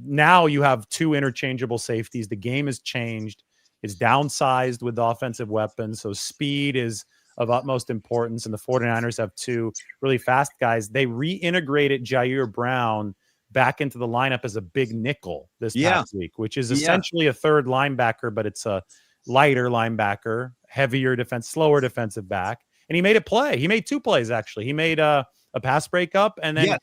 Now you have two interchangeable safeties. The game has changed. It's downsized with the offensive weapons. So speed is of utmost importance. And the 49ers have two really fast guys. They reintegrated Jair Brown back into the lineup as a big nickel this past week, which is essentially a third linebacker, but it's a lighter linebacker, heavier defense, slower defensive back. And he made a play. He made two plays, actually. He made a pass breakup, and then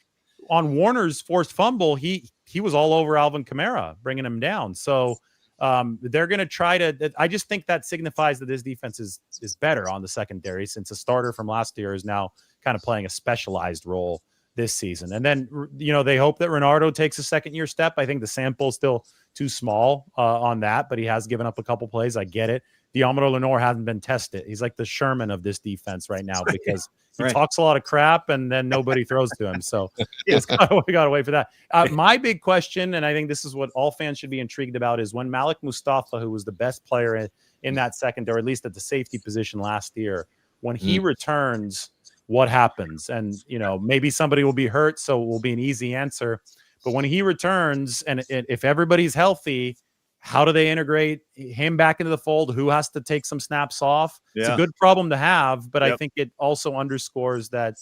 on Warner's forced fumble, he was all over Alvin Kamara, bringing him down. So they're going to try to – I just think that signifies that this defense is better on the secondary, since a starter from last year is now kind of playing a specialized role this season. And then, they hope that Renardo takes a second-year step. I think the sample's still too small on that, but he has given up a couple plays. I get it. Diomedor Lenore hasn't been tested. He's like the Sherman of this defense right now, because he talks a lot of crap and then nobody throws to him. So we got to wait for that. My big question, and I think this is what all fans should be intrigued about, is when Malik Mustafa, who was the best player in that secondary, at least at the safety position last year, when he returns, what happens? And, maybe somebody will be hurt, so it will be an easy answer. But when he returns, and if everybody's healthy, how do they integrate him back into the fold? Who has to take some snaps off? It's a good problem to have, but I think it also underscores that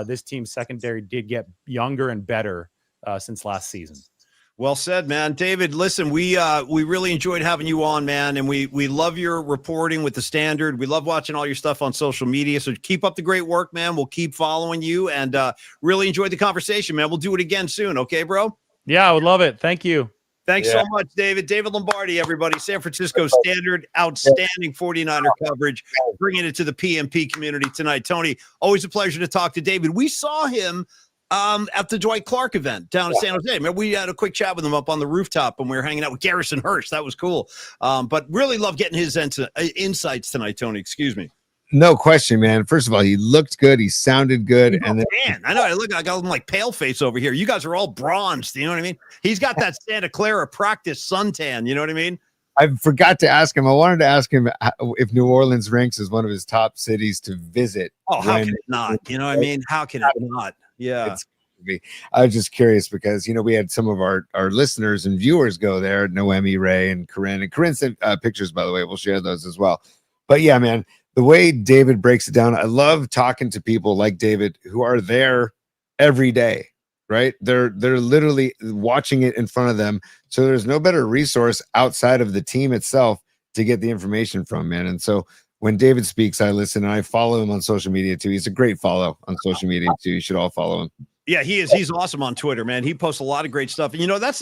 this team's secondary did get younger and better since last season. Well said, man. David, listen, we really enjoyed having you on, man, and we love your reporting with the Standard. We love watching all your stuff on social media, so keep up the great work, man. We'll keep following you, and really enjoyed the conversation, man. We'll do it again soon, okay, bro? Yeah, I would love it. Thank you. Thanks so much, David. David Lombardi, everybody. San Francisco Standard, outstanding 49er coverage, bringing it to the PMP community tonight. Tony, always a pleasure to talk to David. We saw him at the Dwight Clark event down in San Jose. Remember, we had a quick chat with him up on the rooftop when we were hanging out with Garrison Hurst. That was cool. But really love getting his insights tonight, Tony. Excuse me. No question, man. First of all, he looked good. He sounded good. And then, Man, I know. I got him like pale face over here. You guys are all bronzed. You know what I mean? He's got that Santa Clara practice suntan. You know what I mean? I forgot to ask him. I wanted to ask him if New Orleans ranks as one of his top cities to visit. Oh, how can it not? You know what I mean? How can it not? Yeah. I was just curious because, we had some of our listeners and viewers go there, Noemi, Ray, and Corinne. And Corinne sent pictures, by the way. We'll share those as well. But yeah, man, the way David breaks it down, I love talking to people like David who are there every day, right? They're literally watching it in front of them. So there's no better resource outside of the team itself to get the information from, man. And so when David speaks, I listen and I follow him on social media too. He's a great follow on social media too. You should all follow him. Yeah, he is. He's awesome on Twitter, man. He posts a lot of great stuff. And, I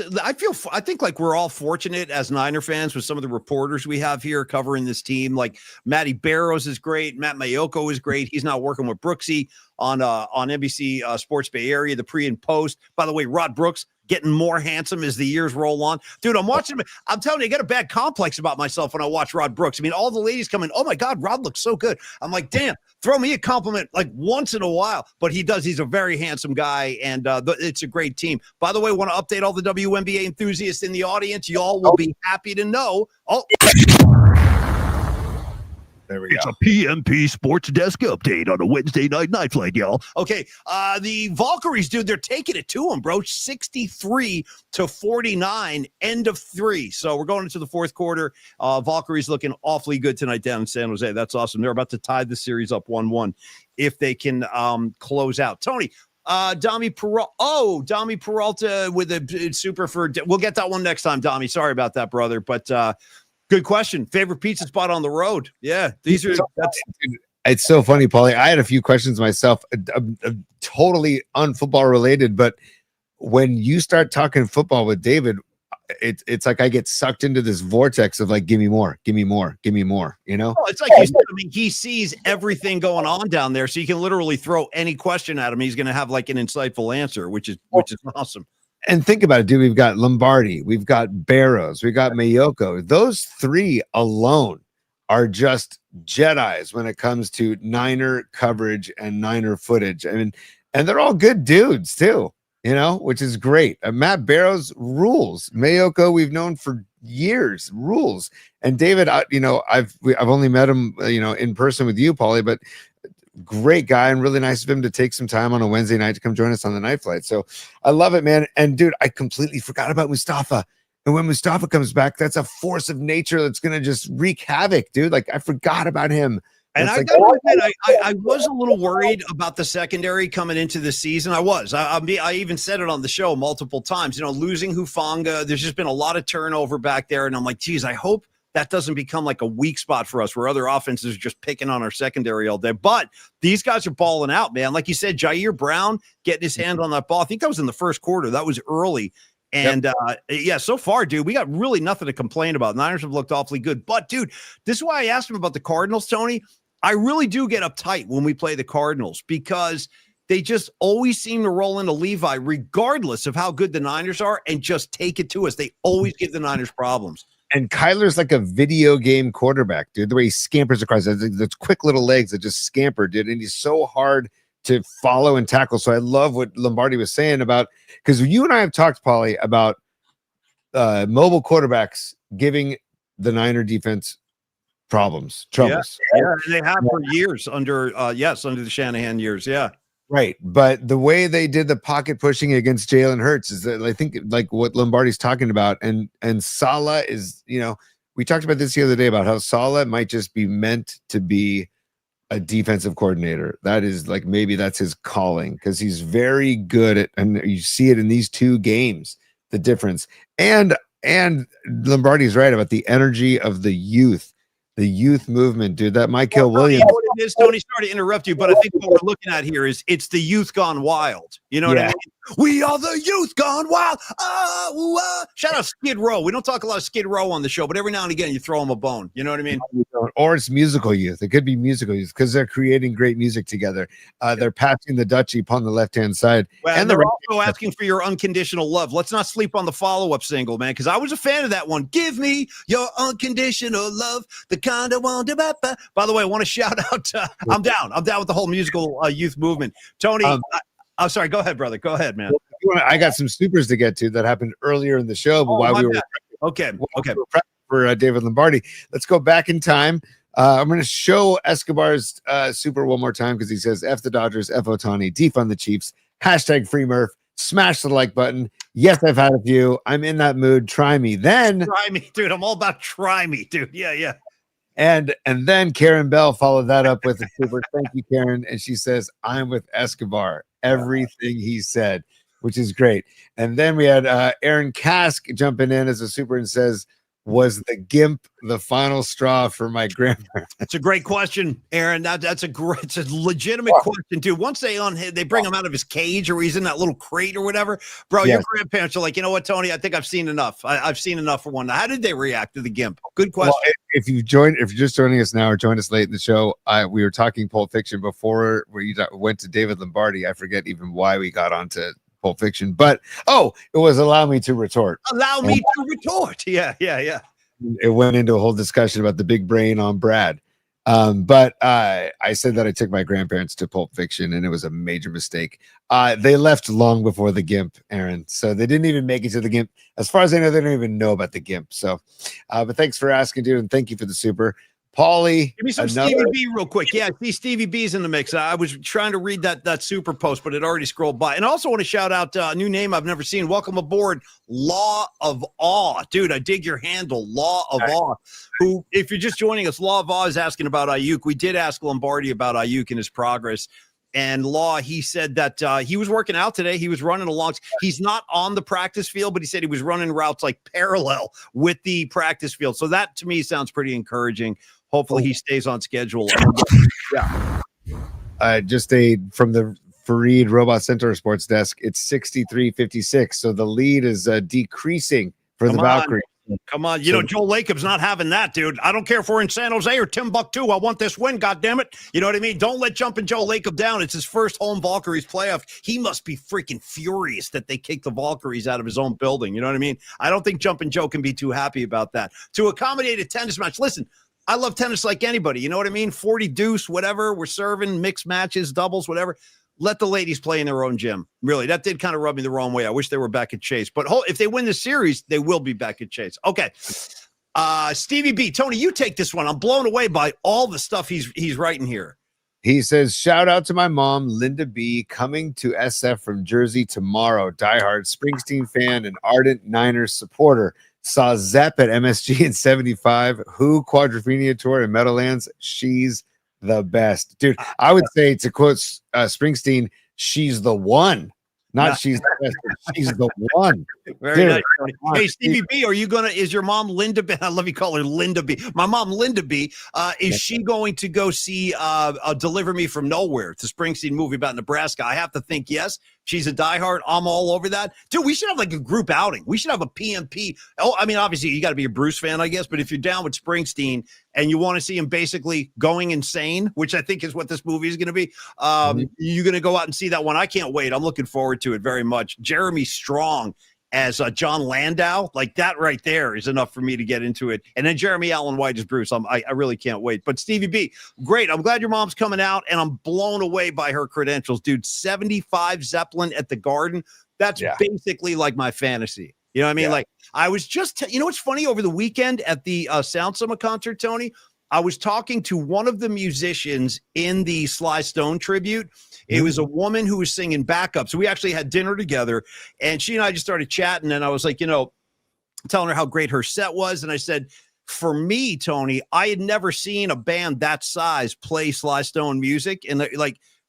think like we're all fortunate as Niner fans with some of the reporters we have here covering this team. Like Matty Barrows is great. Matt Mayoko is great. He's now working with Brooksy on NBC Sports Bay Area, the pre and post. By the way, Rod Brooks getting more handsome as the years roll on. Dude, I'm watching him. I'm telling you, I get a bad complex about myself when I watch Rod Brooks. I mean, all the ladies come in, oh my God, Rod looks so good. I'm like, damn, throw me a compliment like once in a while. But he does. He's a very handsome guy, and it's a great team. By the way, want to update all the WNBA enthusiasts in the audience. Y'all will be happy to know. Oh, there we go. It's a PMP Sports Desk update on a Wednesday night flight, y'all. Okay, the Valkyries, dude, they're taking it to them, bro. 63-49, end of 3. So we're going into the fourth quarter. Valkyries looking awfully good tonight down in San Jose. That's awesome. They're about to tie the series up 1-1 if they can close out. Tony, Dami Peralta with a super for. We'll get that one next time, Dami. Sorry about that, brother, but. Good question. Favorite pizza spot on the road? Yeah, these are. It's so funny, Paulie. I had a few questions myself, totally unfootball related. But when you start talking football with David, it's like I get sucked into this vortex of like, give me more, give me more, give me more. Oh, it's like you said. I mean, he sees everything going on down there, so you can literally throw any question at him. He's going to have like an insightful answer, which is awesome. And think about it, dude. We've got Lombardi, we've got Barrows, we've got Mayoko. Those three alone are just Jedis when it comes to Niner coverage and Niner footage. I mean, and they're all good dudes too, which is great. Matt Barrows rules. Mayoko, we've known for years, rules. And David, I've only met him, in person with you, Paulie, but great guy and really nice of him to take some time on a Wednesday night to come join us on the night flight. So I love it, man. And dude, I completely forgot about Mustafa. And when Mustafa comes back, that's a force of nature that's going to just wreak havoc, dude. Like I forgot about him. And I gotta admit, I was a little worried about the secondary coming into the season. I even said it on the show multiple times, losing Hufanga. There's just been a lot of turnover back there. And I'm like, geez, I hope that doesn't become like a weak spot for us where other offenses are just picking on our secondary all day. But these guys are balling out, man. Like you said, Jair Brown getting his hand on that ball. I think that was in the first quarter. That was early. And so far, dude, we got really nothing to complain about. Niners have looked awfully good. But, dude, this is why I asked him about the Cardinals, Tony. I really do get uptight when we play the Cardinals because they just always seem to roll into Levi regardless of how good the Niners are and just take it to us. They always give the Niners problems. And Kyler's like a video game quarterback, dude. The way he scampers across, those quick little legs that just scamper, dude. And he's so hard to follow and tackle. So I love what Lombardi was saying about, because you and I have talked, Paulie, about mobile quarterbacks giving the Niner defense troubles. Yeah, they have for years under the Shanahan years. Yeah. Right. But the way they did the pocket pushing against Jalen Hurts is that I think like what Lombardi's talking about. And Saleh is, we talked about this the other day about how Saleh might just be meant to be a defensive coordinator. That is like, maybe that's his calling because he's very good at, and you see it in these two games, the difference. And Lombardi's right about the energy of the youth movement, dude. That Michael Williams. What it is, Tony, sorry to interrupt you, but I think what we're looking at here is it's the youth gone wild. You know what I mean? We are the youth gone wild. Shout out Skid Row. We don't talk a lot of Skid Row on the show, but every now and again you throw them a bone. You know what I mean? Or it's musical youth. It could be musical youth because they're creating great music together. They're passing the Dutchie upon the left-hand side. Well, and they're also asking for your unconditional love. Let's not sleep on the follow-up single, man, because I was a fan of that one. Give me your unconditional love, the kind of one. By the way, I want to shout out. I'm down. I'm down with the whole musical youth movement. Tony, I'm sorry. Go ahead, brother. Go ahead, man. I got some supers to get to that happened earlier in the show, but while we were prepping for David Lombardi, let's go back in time. I'm going to show Escobar's super one more time because he says F the Dodgers, F Otani, defund the Chiefs, hashtag free Murph, smash the like button. Yes, I've had a few. I'm in that mood. Try me. Then try me, dude. I'm all about try me, dude. Yeah. And then Karen Bell followed that up with a super. Thank you, Karen. And she says, I'm with Escobar. Everything he said, which is great. And then we had Aaron Kask jumping in as a super and says, was the GIMP the final straw for my grandparents? It's a great question, Aaron. It's a legitimate question, too. Once they bring him out of his cage or he's in that little crate or whatever, bro, your grandparents are like, you know what, Tony, I think I've seen enough. I've seen enough for one. How did they react to the GIMP? Good question. Well, if you're just joining us now or joined us late in the show, we were talking Pulp Fiction before we went to David Lombardi. I forget even why we got onto Pulp Fiction, but it was Allow Me to Retort. Allow me to retort. Yeah. It went into a whole discussion about the big brain on Brad. But I said that I took my grandparents to Pulp Fiction and it was a major mistake. They left long before the GIMP, Aaron. So they didn't even make it to the GIMP. As far as I know, they don't even know about the GIMP. So, but thanks for asking, dude. And thank you for the super. Paulie, give me some Stevie B real quick. Yeah, see Stevie B's in the mix. I was trying to read that super post, but it already scrolled by. And I also want to shout out a new name I've never seen. Welcome aboard, Law of Awe. Dude, I dig your handle, Law of Awe. Who, if you're just joining us, Law of Awe is asking about Ayuk. We did ask Lombardi about Ayuk and his progress. And Law, he said that he was working out today. He was running along. He's not on the practice field, but he said he was running routes like parallel with the practice field. So that, to me, sounds pretty encouraging. Hopefully he stays on schedule. Yeah. Just from the Fareed Robot Center Sports Desk, it's 63-56. So the lead is decreasing for the Valkyrie. Come on. You know, Joe Lacob's not having that, dude. I don't care if we're in San Jose or Timbuktu. I want this win, goddammit. You know what I mean? Don't let Jumpin' Joe Lacob down. It's his first home Valkyries playoff. He must be freaking furious that they kicked the Valkyries out of his own building. You know what I mean? I don't think Jumpin' Joe can be too happy about that. To accommodate a tennis match, listen, I love tennis like anybody. You know what I mean? 40 deuce, whatever. We're serving mixed matches, doubles, whatever. Let the ladies play in their own gym. Really, that did kind of rub me the wrong way. I wish they were back at Chase. But if they win the series, they will be back at Chase. Okay. Stevie B. Tony, you take this one. I'm blown away by all the stuff he's writing here. He says, shout out to my mom, Linda B., coming to SF from Jersey tomorrow. Diehard Springsteen fan and ardent Niners supporter. Saw Zepp at MSG in 75. Who Quadrophenia tour in Meadowlands. She's the best. Dude, I would say, to quote Springsteen, she's the one. Not she's the best, but she's the one. Very nice. Hey, Stevie B, is your mom Linda B? I love you call her Linda B. My mom, Linda B, is she going to go see Deliver Me From Nowhere? It's a Springsteen movie about Nebraska. I have to think yes. She's a diehard. I'm all over that. Dude, we should have like a group outing. We should have a PMP. Oh, I mean, obviously, you got to be a Bruce fan, I guess. But if you're down with Springsteen and you want to see him basically going insane, which I think is what this movie is going to be, you're going to go out and see that one. I can't wait. I'm looking forward to it very much. Jeremy Strong as John Landau, like that right there is enough for me to get into it. And then Jeremy Allen White as Bruce. I really can't wait. But Stevie B, great. I'm glad your mom's coming out, and I'm blown away by her credentials, dude. 75 Zeppelin at the Garden. That's basically like my fantasy. You know what I mean? Yeah. Like I was just, you know what's funny? Over the weekend at the Sound Summer concert, Tony, I was talking to one of the musicians in the Sly Stone tribute. It was a woman who was singing backup. So we actually had dinner together, and she and I just started chatting. And I was like, telling her how great her set was. And I said, for me, Tony, I had never seen a band that size play Sly Stone music. And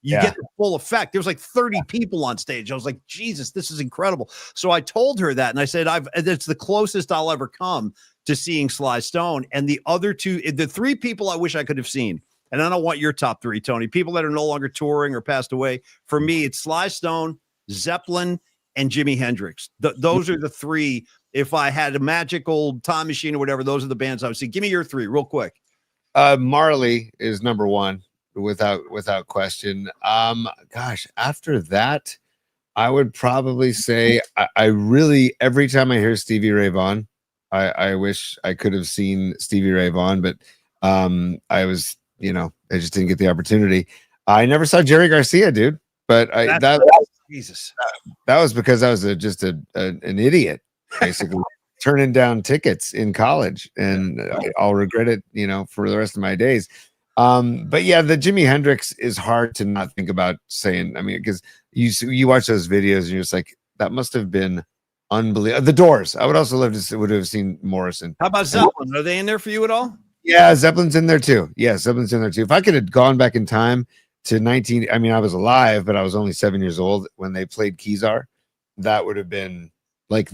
you get the full effect. There was like 30 people on stage. I was like, Jesus, this is incredible. So I told her that. And I said, it's the closest I'll ever come to seeing Sly Stone. And the three people I wish I could have seen. And I don't want your top three, Tony. People that are no longer touring or passed away. For me, it's Sly Stone, Zeppelin, and Jimi Hendrix. Those are the three. If I had a magical time machine or whatever, those are the bands I would say. Give me your three real quick. Marley is number one without question. Gosh, after that, I would probably say I really, every time I hear Stevie Ray Vaughan, I wish I could have seen Stevie Ray Vaughan, but I was, I just didn't get the opportunity. I never saw Jerry Garcia, dude. But Jesus, that was because I was just an idiot, basically turning down tickets in college, and I'll regret it, for the rest of my days. But yeah, the Jimi Hendrix is hard to not think about saying. I mean, because you watch those videos and you're just like, that must have been unbelievable. The Doors. I would also love to would have seen Morrison. How about Zeppelin? Are they in there for you at all? Yeah, Zeppelin's in there too. Yeah, Zeppelin's in there too. If I could have gone back in time to I mean, I was alive, but I was only 7 years old when they played Kezar. That would have been like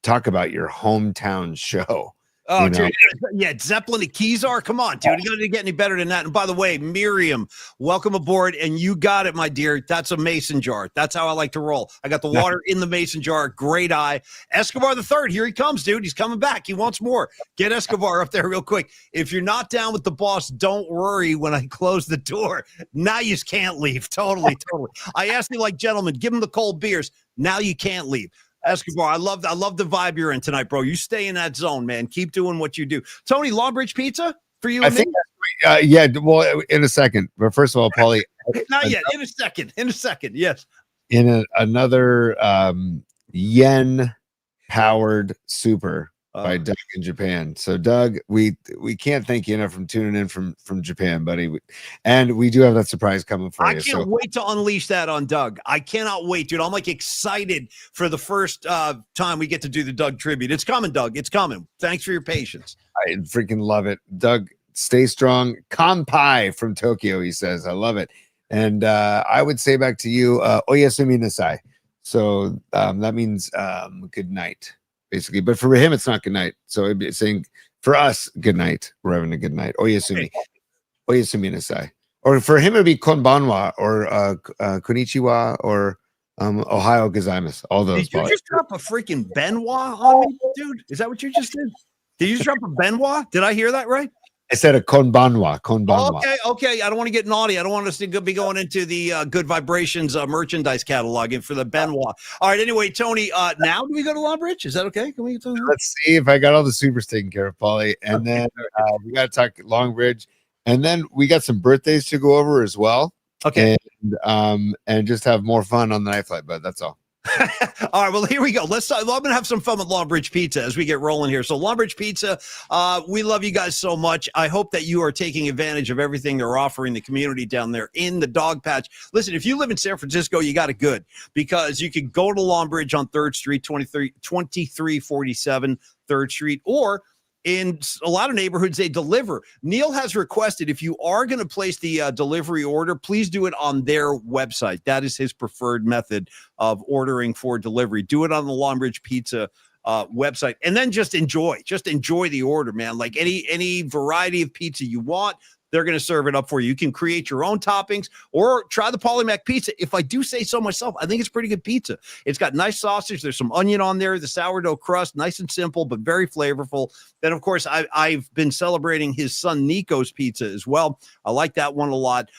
talk about your hometown show. Oh, dude, yeah, Zeppelin to Kezar. Come on, dude. You gotta get any better than that. And by the way, Miriam, welcome aboard. And you got it, my dear. That's a mason jar. That's how I like to roll. I got the water in the mason jar. Great eye. Escobar the third. Here he comes, dude. He's coming back. He wants more. Get Escobar up there real quick. If you're not down with the boss, don't worry when I close the door. Now you just can't leave. Totally. I asked you like gentlemen, give him the cold beers. Now you can't leave. Escobar, I love the vibe you're in tonight, bro. You stay in that zone, man. Keep doing what you do. Tony, Lawbridge Pizza for you and me? Yeah, well, in a second. But first of all, Paulie. Not yet. In a second. Yes. In another yen-powered super by Doug in Japan. So, Doug, we can't thank you enough for tuning in from Japan, buddy. And we do have that surprise coming for you. I can't wait to unleash that on Doug. I cannot wait, dude. I'm like excited for the first time we get to do the Doug tribute. It's coming, Doug. It's coming. Thanks for your patience. I freaking love it. Doug, stay strong. Kanpai from Tokyo, he says. I love it. And I would say back to you, oyasumi nasai. So that means good night, basically. But for him, it's not good night. So it'd be saying for us, good night. We're having a good night. Oyasumi. Oyasumi nasai. Or for him, it'd be konbanwa or konnichiwa or Ohio gozaimasu. All those. Did you just drop a freaking Benoit on me, dude? Is that what you just did? Did you just drop a Benoit? Did I hear that right? I said a konbanwa. Okay. I don't want to get naughty. I don't want us to be going into the Good Vibrations merchandise catalog and for the Benoit. All right. Anyway, Tony, now do we go to Lombardi? Is that okay? Can we? Let's see if I got all the supers taken care of, Paulie. And then we got to talk Longbridge. And then we got some birthdays to go over as well. Okay. And just have more fun on the night flight, but that's all. All right, well, here we go. I'm going to have some fun with Lombardi Pizza as we get rolling here. So Lombardi Pizza, we love you guys so much. I hope that you are taking advantage of everything they're offering the community down there in the dog patch. Listen, if you live in San Francisco, you got it good because you can go to Lombardi on 3rd Street, 2347 3rd Street, or in a lot of neighborhoods, they deliver. Neil has requested if you are going to place the delivery order, please do it on their website. That is his preferred method of ordering for delivery. Do it on the Lombardi Pizza website, and then just enjoy the order, man. Like any variety of pizza you want, they're going to serve it up for you. You can create your own toppings or try the Polymac pizza. If I do say so myself, I think it's pretty good pizza. It's got nice sausage. There's some onion on there, the sourdough crust, nice and simple, but very flavorful. Then, of course, I've been celebrating his son Nico's pizza as well. I like that one a lot.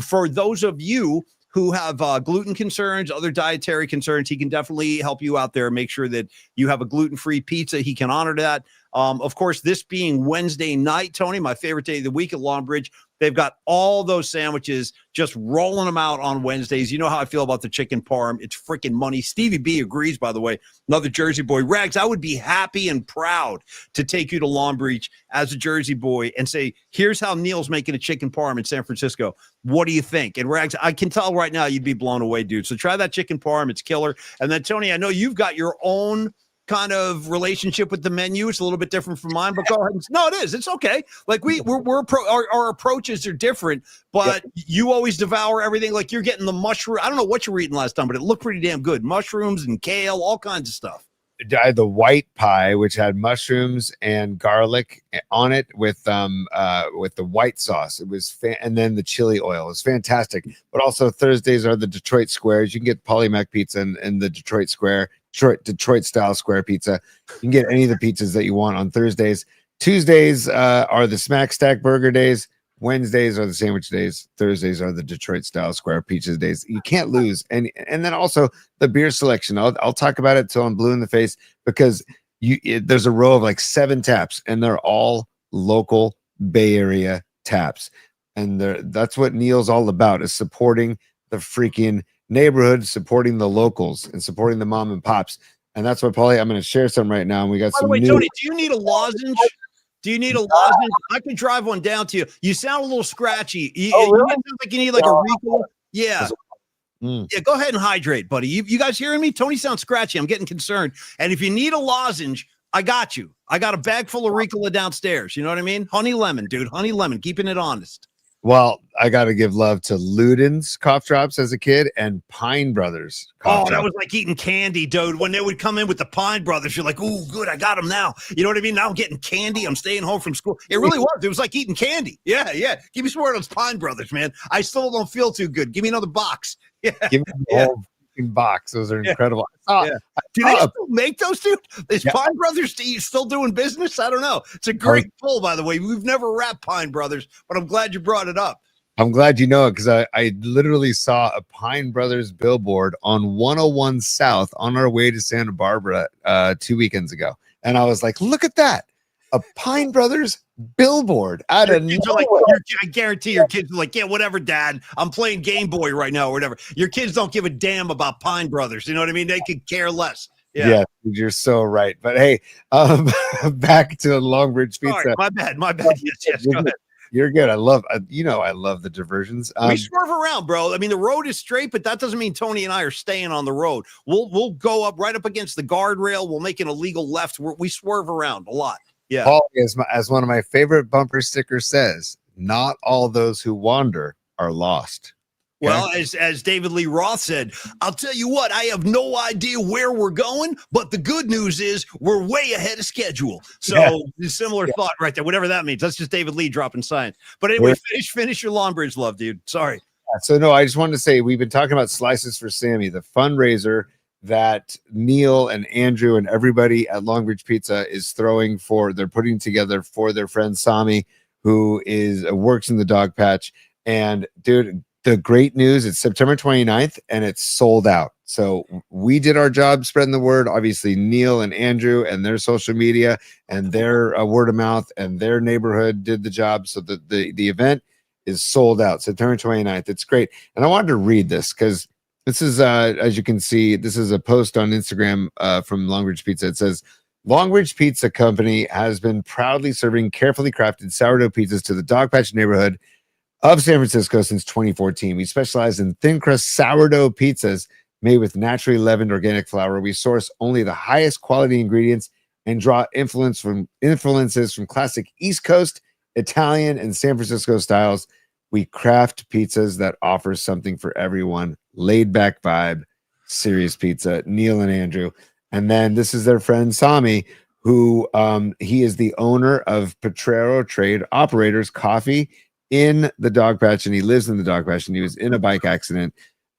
For those of you who have gluten concerns, other dietary concerns, he can definitely help you out there. Make sure that you have a gluten-free pizza. He can honor that. Of course, this being Wednesday night, Tony, my favorite day of the week at Lombardi, they've got all those sandwiches, just rolling them out on Wednesdays. You know how I feel about the chicken parm. It's freaking money. Stevie B agrees, by the way. Another Jersey boy. Rags, I would be happy and proud to take you to Lombardi as a Jersey boy and say, here's how Neil's making a chicken parm in San Francisco. What do you think? And Rags, I can tell right now you'd be blown away, dude. So try that chicken parm. It's killer. And then, Tony, I know you've got your own kind of relationship with the menu. It's a little bit different from mine, but go ahead. No, it is. It's okay. Like our approaches are different, but you always devour everything. Like you're getting the mushroom. I don't know what you were eating last time, but it looked pretty damn good. Mushrooms and kale, all kinds of stuff. I had the white pie, which had mushrooms and garlic on it with the white sauce. It was and then the chili oil. It was fantastic. But also Thursdays are the Detroit squares. You can get Polymac pizza and the Detroit square, Detroit style square pizza. You can get any of the pizzas that you want on Thursdays. Tuesdays are the Smack Stack burger days. Wednesdays are the sandwich days. Thursdays are the Detroit style square pizza days. You can't lose. And then also the beer selection. I'll talk about it till I'm blue in the face, because there's a row of like 7 taps, and they're all local Bay Area taps. And that's what Neil's all about, is supporting the freaking neighborhood, supporting the locals, and supporting the mom and pops. And that's what, Paulie, I'm going to share some right now. And we got some. By the way, Tony, do you need a lozenge? Do you need a lozenge? I can drive one down to you. You sound a little scratchy. You sound like you need like a Ricola. Yeah. Yeah, go ahead and hydrate, buddy. You guys hearing me? Tony sounds scratchy. I'm getting concerned. And if you need a lozenge, I got you. I got a bag full of Ricola downstairs. You know what I mean? Honey lemon, dude. Honey lemon. Keeping it honest. Well, I got to give love to Luden's cough drops as a kid and Pine Brothers. That was like eating candy, dude. When they would come in with the Pine Brothers, you're like, "Ooh, good, I got them now." You know what I mean? Now I'm getting candy. I'm staying home from school. It really was. It was like eating candy. Yeah. Give me some more of those Pine Brothers, man. I still don't feel too good. Give me another box. Yeah. Give me the whole fucking box. Those are incredible. Do they still make those, dude? Is Pine Brothers still doing business? I don't know. It's a great pull, by the way. We've never wrapped Pine Brothers, but I'm glad you brought it up. I'm glad you know it, because I literally saw a Pine Brothers billboard on 101 South on our way to Santa Barbara 2 weekends ago. And I was like, look at that. A Pine Brothers billboard out of nowhere. I guarantee your kids are like, yeah, whatever, Dad. I'm playing Game Boy right now or whatever. Your kids don't give a damn about Pine Brothers. You know what I mean? They could care less. Yeah, you're so right. But hey, back to Longbridge Pizza. Sorry, my bad. Yes, go ahead. You're good. I love the diversions. We swerve around, bro. I mean, the road is straight, but that doesn't mean Tony and I are staying on the road. We'll go up right up against the guardrail. We'll make an illegal left. We swerve around a lot. Yeah. Paul, as one of my favorite bumper stickers says, not all those who wander are lost. Okay? Well, as David Lee Roth said, I'll tell you what, I have no idea where we're going, but the good news is we're way ahead of schedule. So similar thought right there, whatever that means. That's just David Lee dropping science. But anyway, finish your Longbridge love, dude. Sorry. So no, I just wanted to say, we've been talking about Slices for Sammy, the fundraiser that Neil and Andrew and everybody at Longbridge Pizza is they're putting together for their friend Sami, who works in the dog patch. And dude, the great news, it's September 29th and it's sold out. So we did our job spreading the word. Obviously, Neil and Andrew and their social media and their word of mouth and their neighborhood did the job. So the event is sold out September 29th. It's great. And I wanted to read this because this is, as you can see, this is a post on Instagram from Longbridge Pizza. It says, Longbridge Pizza Company has been proudly serving carefully crafted sourdough pizzas to the dog patch neighborhood of San Francisco since 2014. We specialize in thin crust sourdough pizzas made with naturally leavened organic flour. We source only the highest quality ingredients and draw influences from classic East Coast, Italian, and San Francisco styles. We craft pizzas that offer something for everyone. Laid back vibe, serious pizza. Neil and Andrew. And then this is their friend Sami, who he is the owner of Potrero Trade Operators Coffee in the dog patch, and he lives in the dog patch, and he was in a bike accident.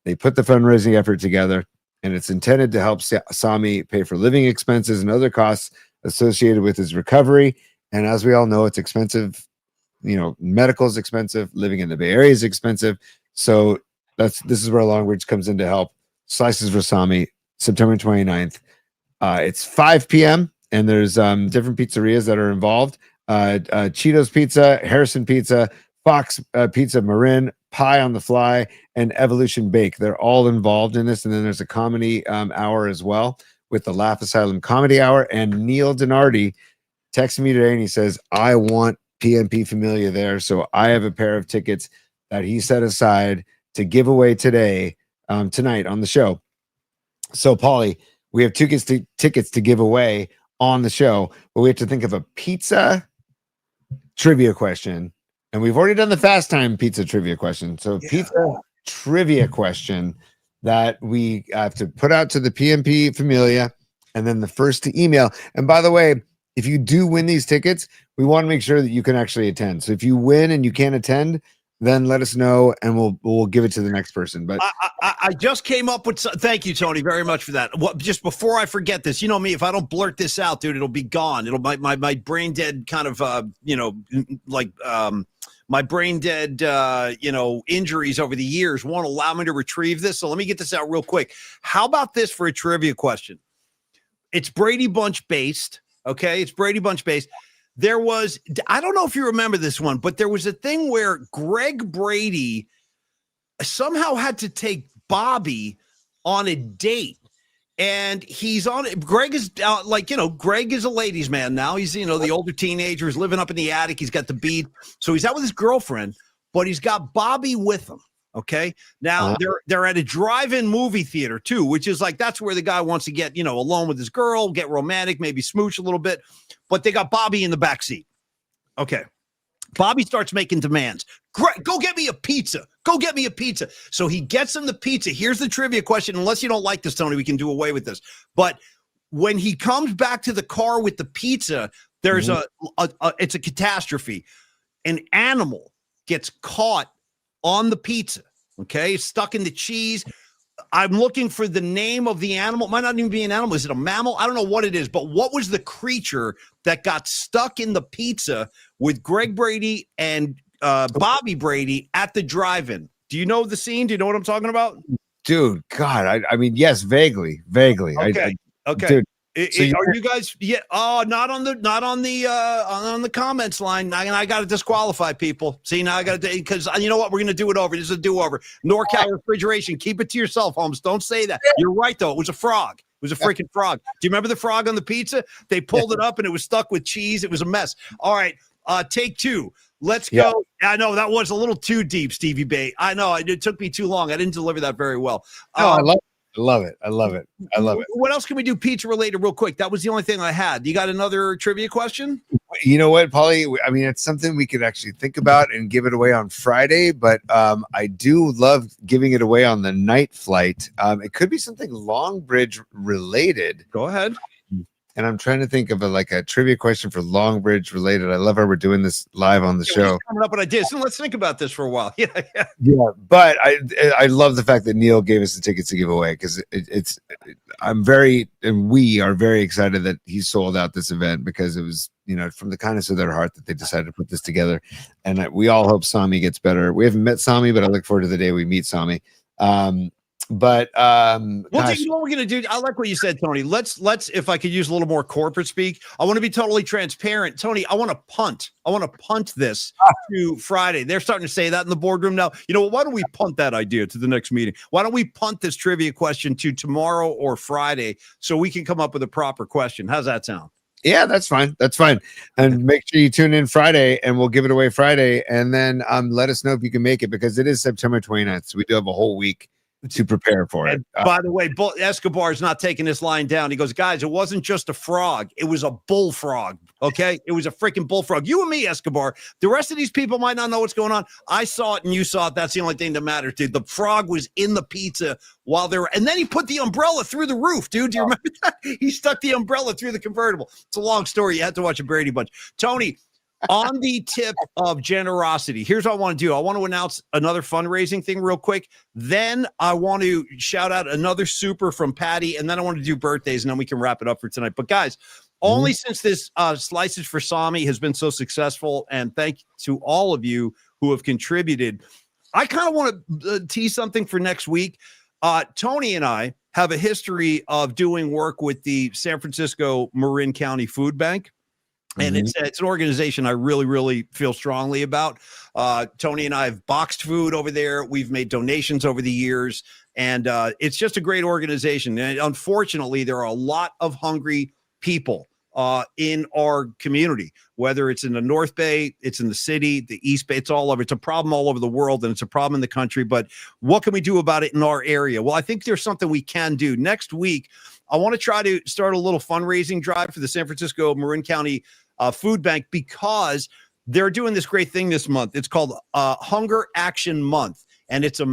They put the fundraising effort together, and it's intended to help Sami pay for living expenses and other costs associated with his recovery. And as we all know, it's expensive. You know, medical is expensive. Living in the Bay Area is expensive. So this is where Longbridge comes in to help. Slices for Sami, September 29th. It's 5 p.m. and there's different pizzerias that are involved. Cheetos Pizza, Harrison Pizza, Fox Pizza, Marin, Pie on the Fly, and Evolution Bake. They're all involved in this. And then there's a comedy hour as well with the Laugh Asylum Comedy Hour. And Neil Donardi texted me today and he says, I want PMP Familia there. So I have a pair of tickets that he set aside to give away tonight on the show. So, Paulie, we have tickets to give away on the show, but we have to think of a pizza trivia question. And we've already done the fast time pizza trivia question. So pizza trivia question that we have to put out to the PMP Familia. and then the first to email. And by the way, if you do win these tickets, we want to make sure that you can actually attend. So if you win and you can't attend, then let us know and we'll give it to the next person. But I just came up with thank you, Tony, very much for that. Just before I forget this, you know me, if I don't blurt this out, dude, it'll be gone. It'll my brain dead kind of my brain dead injuries over the years won't allow me to retrieve this. So let me get this out real quick. How about this for a trivia question? It's Brady Bunch based. Okay, it's Brady Bunch based. There was, I don't know if you remember this one, but there was a thing where Greg Brady somehow had to take Bobby on a date. And he's on it. Greg is Greg is a ladies' man now. He's, the older teenager who's living up in the attic. He's got the beat. So he's out with his girlfriend, but he's got Bobby with him. Okay. Now they're at a drive-in movie theater too, which is like, that's where the guy wants to get, alone with his girl, get romantic, maybe smooch a little bit, but they got Bobby in the back seat. Okay. Bobby starts making demands. Greg, go get me a pizza. Go get me a pizza. So he gets him the pizza. Here's the trivia question. Unless you don't like this, Tony, we can do away with this. But when he comes back to the car with the pizza, there's it's a catastrophe. An animal gets caught on the pizza. Okay. It's stuck in the cheese. I'm looking for the name of the animal. It might not even be an animal. Is it a mammal? I don't know what it is, but what was the creature that got stuck in the pizza with Greg Brady and Bobby Brady at the drive-in? Do you know the scene? Do you know what I'm talking about? Dude, God, I mean, yes, vaguely. Okay. Okay. Dude, are you guys? Yeah. Oh, not on the comments line. I got to disqualify people. See, now I got to, because you know what? We're going to do it over. This is a do-over. NorCal refrigeration. Keep it to yourself, Holmes. Don't say that. You're right, though. It was a frog. It was a freaking frog. Do you remember the frog on the pizza? They pulled it up and it was stuck with cheese. It was a mess. All right. Take two. Let's go. Yeah. I know that was a little too deep, Stevie Bay. I know it took me too long. I didn't deliver that very well. I love it. What else can we do pizza related real quick? That was the only thing I had. You got another trivia question? You know what, Paulie? I mean, it's something we could actually think about and give it away on Friday, but I do love giving it away on the night flight. It could be something Longbridge related. Go ahead. And I'm trying to think of a trivia question for Longbridge related. I love how we're doing this live on the show. Coming up with ideas. So let's think about this for a while. Yeah. But I love the fact that Neil gave us the tickets to give away because we are very excited that he sold out this event because it was, from the kindness of their heart that they decided to put this together. And we all hope Sami gets better. We haven't met Sami, but I look forward to the day we meet Sami. But you know what we're gonna do? I like what you said, Tony. Let's if I could use a little more corporate speak. I want to be totally transparent. Tony, I want to punt this to Friday. They're starting to say that in the boardroom now. You know what? Why don't we punt that idea to the next meeting? Why don't we punt this trivia question to tomorrow or Friday so we can come up with a proper question? How's that sound? Yeah, that's fine. And make sure you tune in Friday and we'll give it away Friday. And then let us know if you can make it because it is September 29th. So we do have a whole week to prepare for it. By the way, Escobar is not taking this line down. He goes, guys, it wasn't just a frog. It was a bullfrog. Okay. It was a freaking bullfrog. You and me, Escobar. The rest of these people might not know what's going on. I saw it and you saw it. That's the only thing that matters, dude. The frog was in the pizza while they were, and then he put the umbrella through the roof, dude. Do you remember that? He stuck the umbrella through the convertible. It's a long story. You had to watch a Brady Bunch. Tony, on the tip of generosity, here's what I want to do. I want to announce another fundraising thing real quick. Then I want to shout out another super from Patty, and then I want to do birthdays, and then we can wrap it up for tonight. But guys, only since this Slices for Sami has been so successful, and thank you to all of you who have contributed, I kind of want to tease something for next week. Tony and I have a history of doing work with the San Francisco Marin County Food Bank. And it's an organization I really, really feel strongly about. Tony and I have boxed food over there. We've made donations over the years, and it's just a great organization. And unfortunately, there are a lot of hungry people in our community, whether it's in the North Bay, it's in the city, the East Bay, it's all over. It's a problem all over the world, and it's a problem in the country. But what can we do about it in our area? Well, I think there's something we can do. Next week, I want to try to start a little fundraising drive for the San Francisco Marin County Food Bank because they're doing this great thing this month. It's called Hunger Action Month. and it's a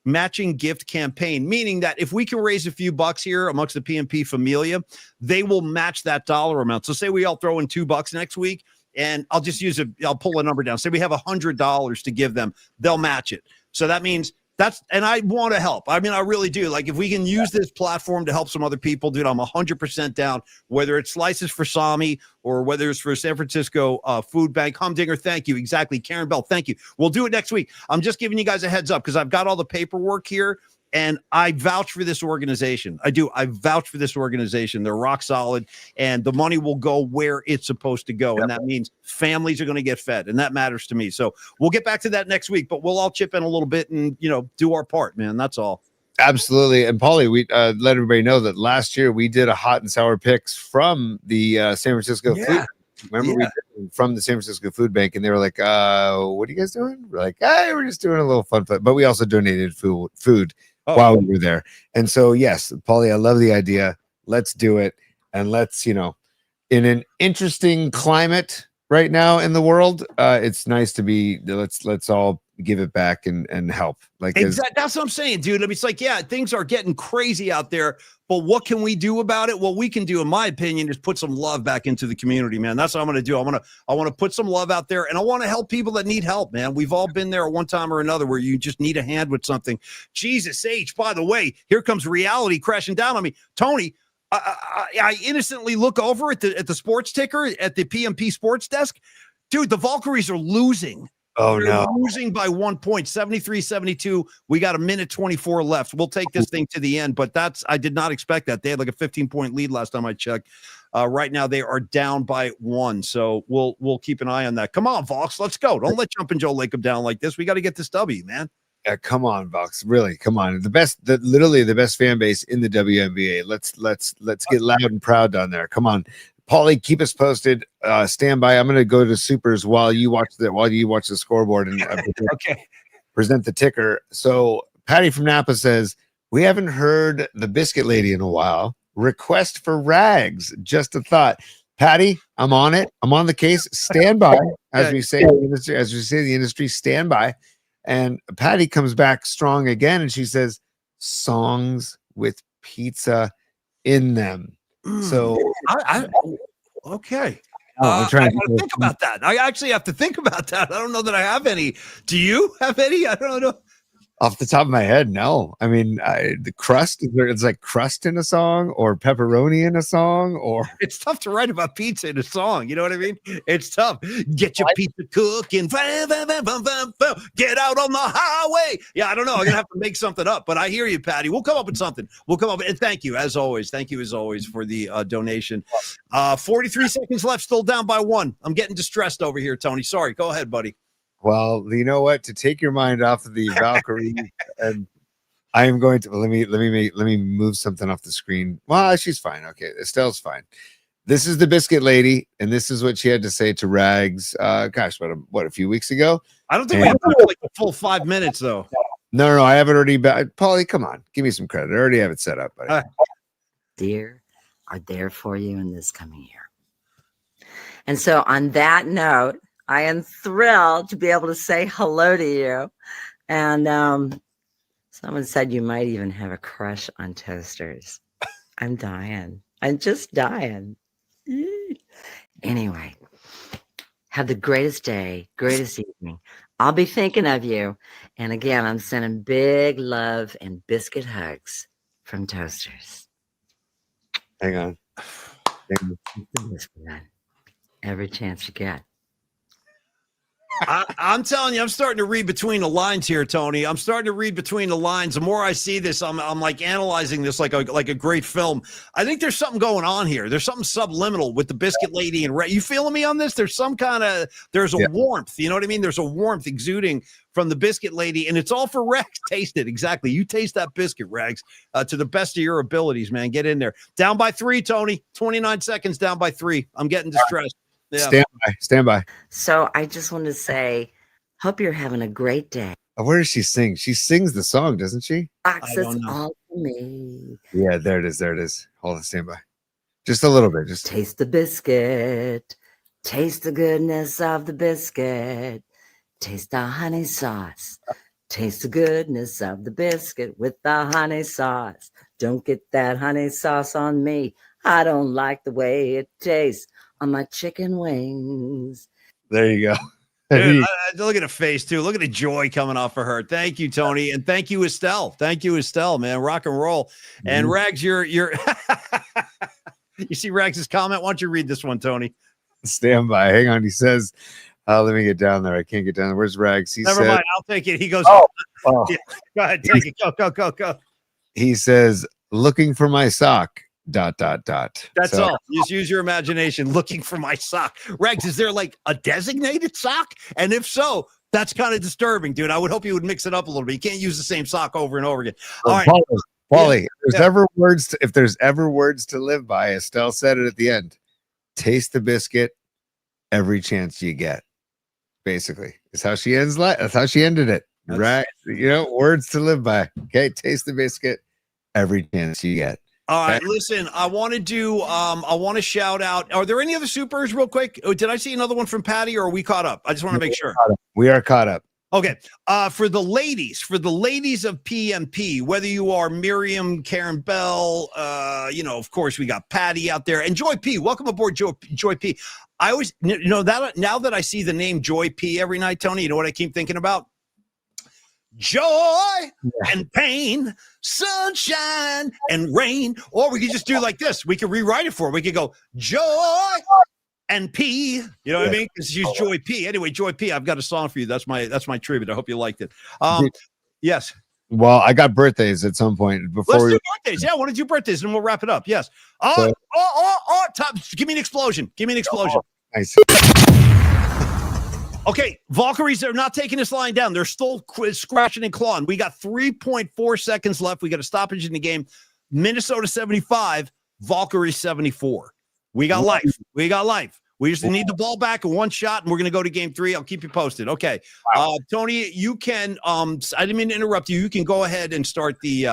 matching gift campaign, meaning that if we can raise a few bucks here amongst the PMP familia, they will match that dollar amount. So say we all throw in $2 next week, and I'll pull a number down. Say we have $100 to give them, they'll match it. So that means and I want to help. I mean, I really do. Like, if we can use this platform to help some other people, dude, I'm 100% down, whether it's Slices for Sami or whether it's for San Francisco Food Bank. Humdinger, thank you. Exactly. Karen Bell, thank you. We'll do it next week. I'm just giving you guys a heads up because I've got all the paperwork here. And I vouch for this organization. I do. I vouch for this organization. They're rock solid, and the money will go where it's supposed to go. Yep. And that means families are going to get fed, and that matters to me. So we'll get back to that next week, but we'll all chip in a little bit and, do our part, man. That's all. Absolutely. And Paulie, we let everybody know that last year we did a hot and sour picks from the San Francisco Food. Remember, we did from the San Francisco Food Bank, and they were like, what are you guys doing? We're like, hey, we're just doing a little fun, but we also donated food. While we were there. And so, yes, Paulie, I love the idea. Let's do it. And let's, in an interesting climate right now in the world, it's nice to be, let's all give it back and help. Like, exactly. That's what I'm saying, dude. I mean, it's like, things are getting crazy out there, but what can we do about it? What we can do, in my opinion, is put some love back into the community, man. That's what I'm going to do. I want to put some love out there, and I want to help people that need help, man. We've all been there at one time or another where you just need a hand with something. Jesus H, by the way, here comes reality crashing down on me. Tony, I innocently look over at the sports ticker at the PMP sports desk. Dude, the Valkyries are losing. Oh, They're no. losing by 1 point, 73-72. We got a minute 24 left. We'll take this thing to the end, but I did not expect that. They had like a 15-point lead last time I checked. Right now they are down by 1. So we'll keep an eye on that. Come on, Vox, let's go. Don't let Jumpin' Joe Lacob down like this. We got to get this W, man. Yeah, come on, Vox. Really, come on. Literally the best fan base in the WNBA. Let's get loud and proud down there. Come on. Paulie, keep us posted. Stand by. I'm going to go to Supers while you watch the scoreboard and present the ticker. So Patty from Napa says, we haven't heard the Biscuit Lady in a while. Request for rags. Just a thought. Patty, I'm on it. I'm on the case. Stand by, as we say in the industry. Stand by. And Patty comes back strong again, and she says, songs with pizza in them. So okay. I'm trying to think about that. I actually have to think about that. I don't know that I have any. Do you have any? I don't know. Off the top of my head, no. I mean, the crust, it's like crust in a song or pepperoni in a song, or it's tough to write about pizza in a song. You know what I mean? It's tough. Get your pizza cooking. Get out on the highway. Yeah, I don't know. I'm going to have to make something up, but I hear you, Patty. We'll come up with something. And thank you, as always. Thank you, as always, for the donation. 43 seconds left, still down by 1. I'm getting distressed over here, Tony. Sorry. Go ahead, buddy. Well, you know what? To take your mind off of the Valkyrie, and I am going to let me move something off the screen. Well, she's fine. Okay, Estelle's fine. This is the Biscuit Lady, and this is what she had to say to Rags. Gosh, what a few weeks ago. I don't think we have like the full 5 minutes though. No, I have it already. Paulie, come on, give me some credit. I already have it set up. Dear are there for you in this coming year. And so, on that note, I am thrilled to be able to say hello to you. And someone said you might even have a crush on toasters. I'm dying. I'm just dying. Anyway, have the greatest day, greatest evening. I'll be thinking of you. And again, I'm sending big love and biscuit hugs from Toasters. Hang on. Every chance you get. I'm telling you, I'm starting to read between the lines here, Tony. I'm starting to read between the lines. The more I see this, I'm like analyzing this like a great film. I think there's something going on here. There's something subliminal with the Biscuit Lady and Ray. You feeling me on this? There's a warmth. You know what I mean? There's a warmth exuding from the Biscuit Lady, and it's all for Rags. Taste it. Exactly. You taste that biscuit, Rags, to the best of your abilities, man. Get in there. Down by 3, Tony. 29 seconds down by 3. I'm getting distressed. Yeah. Stand by. So I just want to say, hope you're having a great day. Where does she sing? She sings the song, doesn't she? It's all for me. Yeah, there it is. Hold on, stand by. Just a little bit. Just taste the biscuit. Taste the goodness of the biscuit. Taste the honey sauce. Taste the goodness of the biscuit with the honey sauce. Don't get that honey sauce on me. I don't like the way it tastes on my chicken wings. There you go. Dude, look at the face too. Look at the joy coming off of her. Thank you, Tony, and thank you, Estelle. Thank you, Estelle, man. Rock and roll. And Rags, you're you see Rags' comment. Why don't you read this one, Tony? Stand by. Hang on. He says, let me get down there. I can't get down there. Where's Rags? He Never said, mind. I'll take it. He goes, oh. Yeah, go ahead, take it. Go. He says, looking for my sock. ... That's So, all. Just use your imagination. Looking for my sock. Rex, is there like a designated sock? And if so, that's kind of disturbing, dude. I would hope you would mix it up a little bit. You can't use the same sock over and over again. All right. Paulie, if there's ever words to live by, Estelle said it at the end. Taste the biscuit every chance you get. Basically, that's how she ends. That's how she ended it. Right? Words to live by. Okay, taste the biscuit every chance you get. All right, listen, I want to shout out. Are there any other supers real quick? Oh, did I see another one from Patty, or are we caught up? I just want to make sure. We are caught up. Okay. For the ladies of PMP, whether you are Miriam, Karen Bell, of course, we got Patty out there, and Joy P. Welcome aboard, Joy P. I always, that now that I see the name Joy P every night, Tony, you know what I keep thinking about? Joy and pain, sunshine and rain. Or we could just do like this. We could rewrite it for her. We could go Joy and P. You know what I mean? Because she's Joy P. Anyway, Joy P. I've got a song for you. That's my tribute. I hope you liked it. Yes. Well, I got birthdays at some point before. Let's do birthdays. Yeah, I want to do birthdays, and we'll wrap it up. Yes. Top. Give me an explosion. Nice. Okay, Valkyries are not taking this line down. They're still scratching and clawing. We got 3.4 seconds left. We got a stoppage in the game. Minnesota 75, Valkyries 74. We got life. We just need the ball back in one shot, and we're going to go to game 3. I'll keep you posted. Okay. Tony, you can I didn't mean to interrupt you. You can go ahead and start the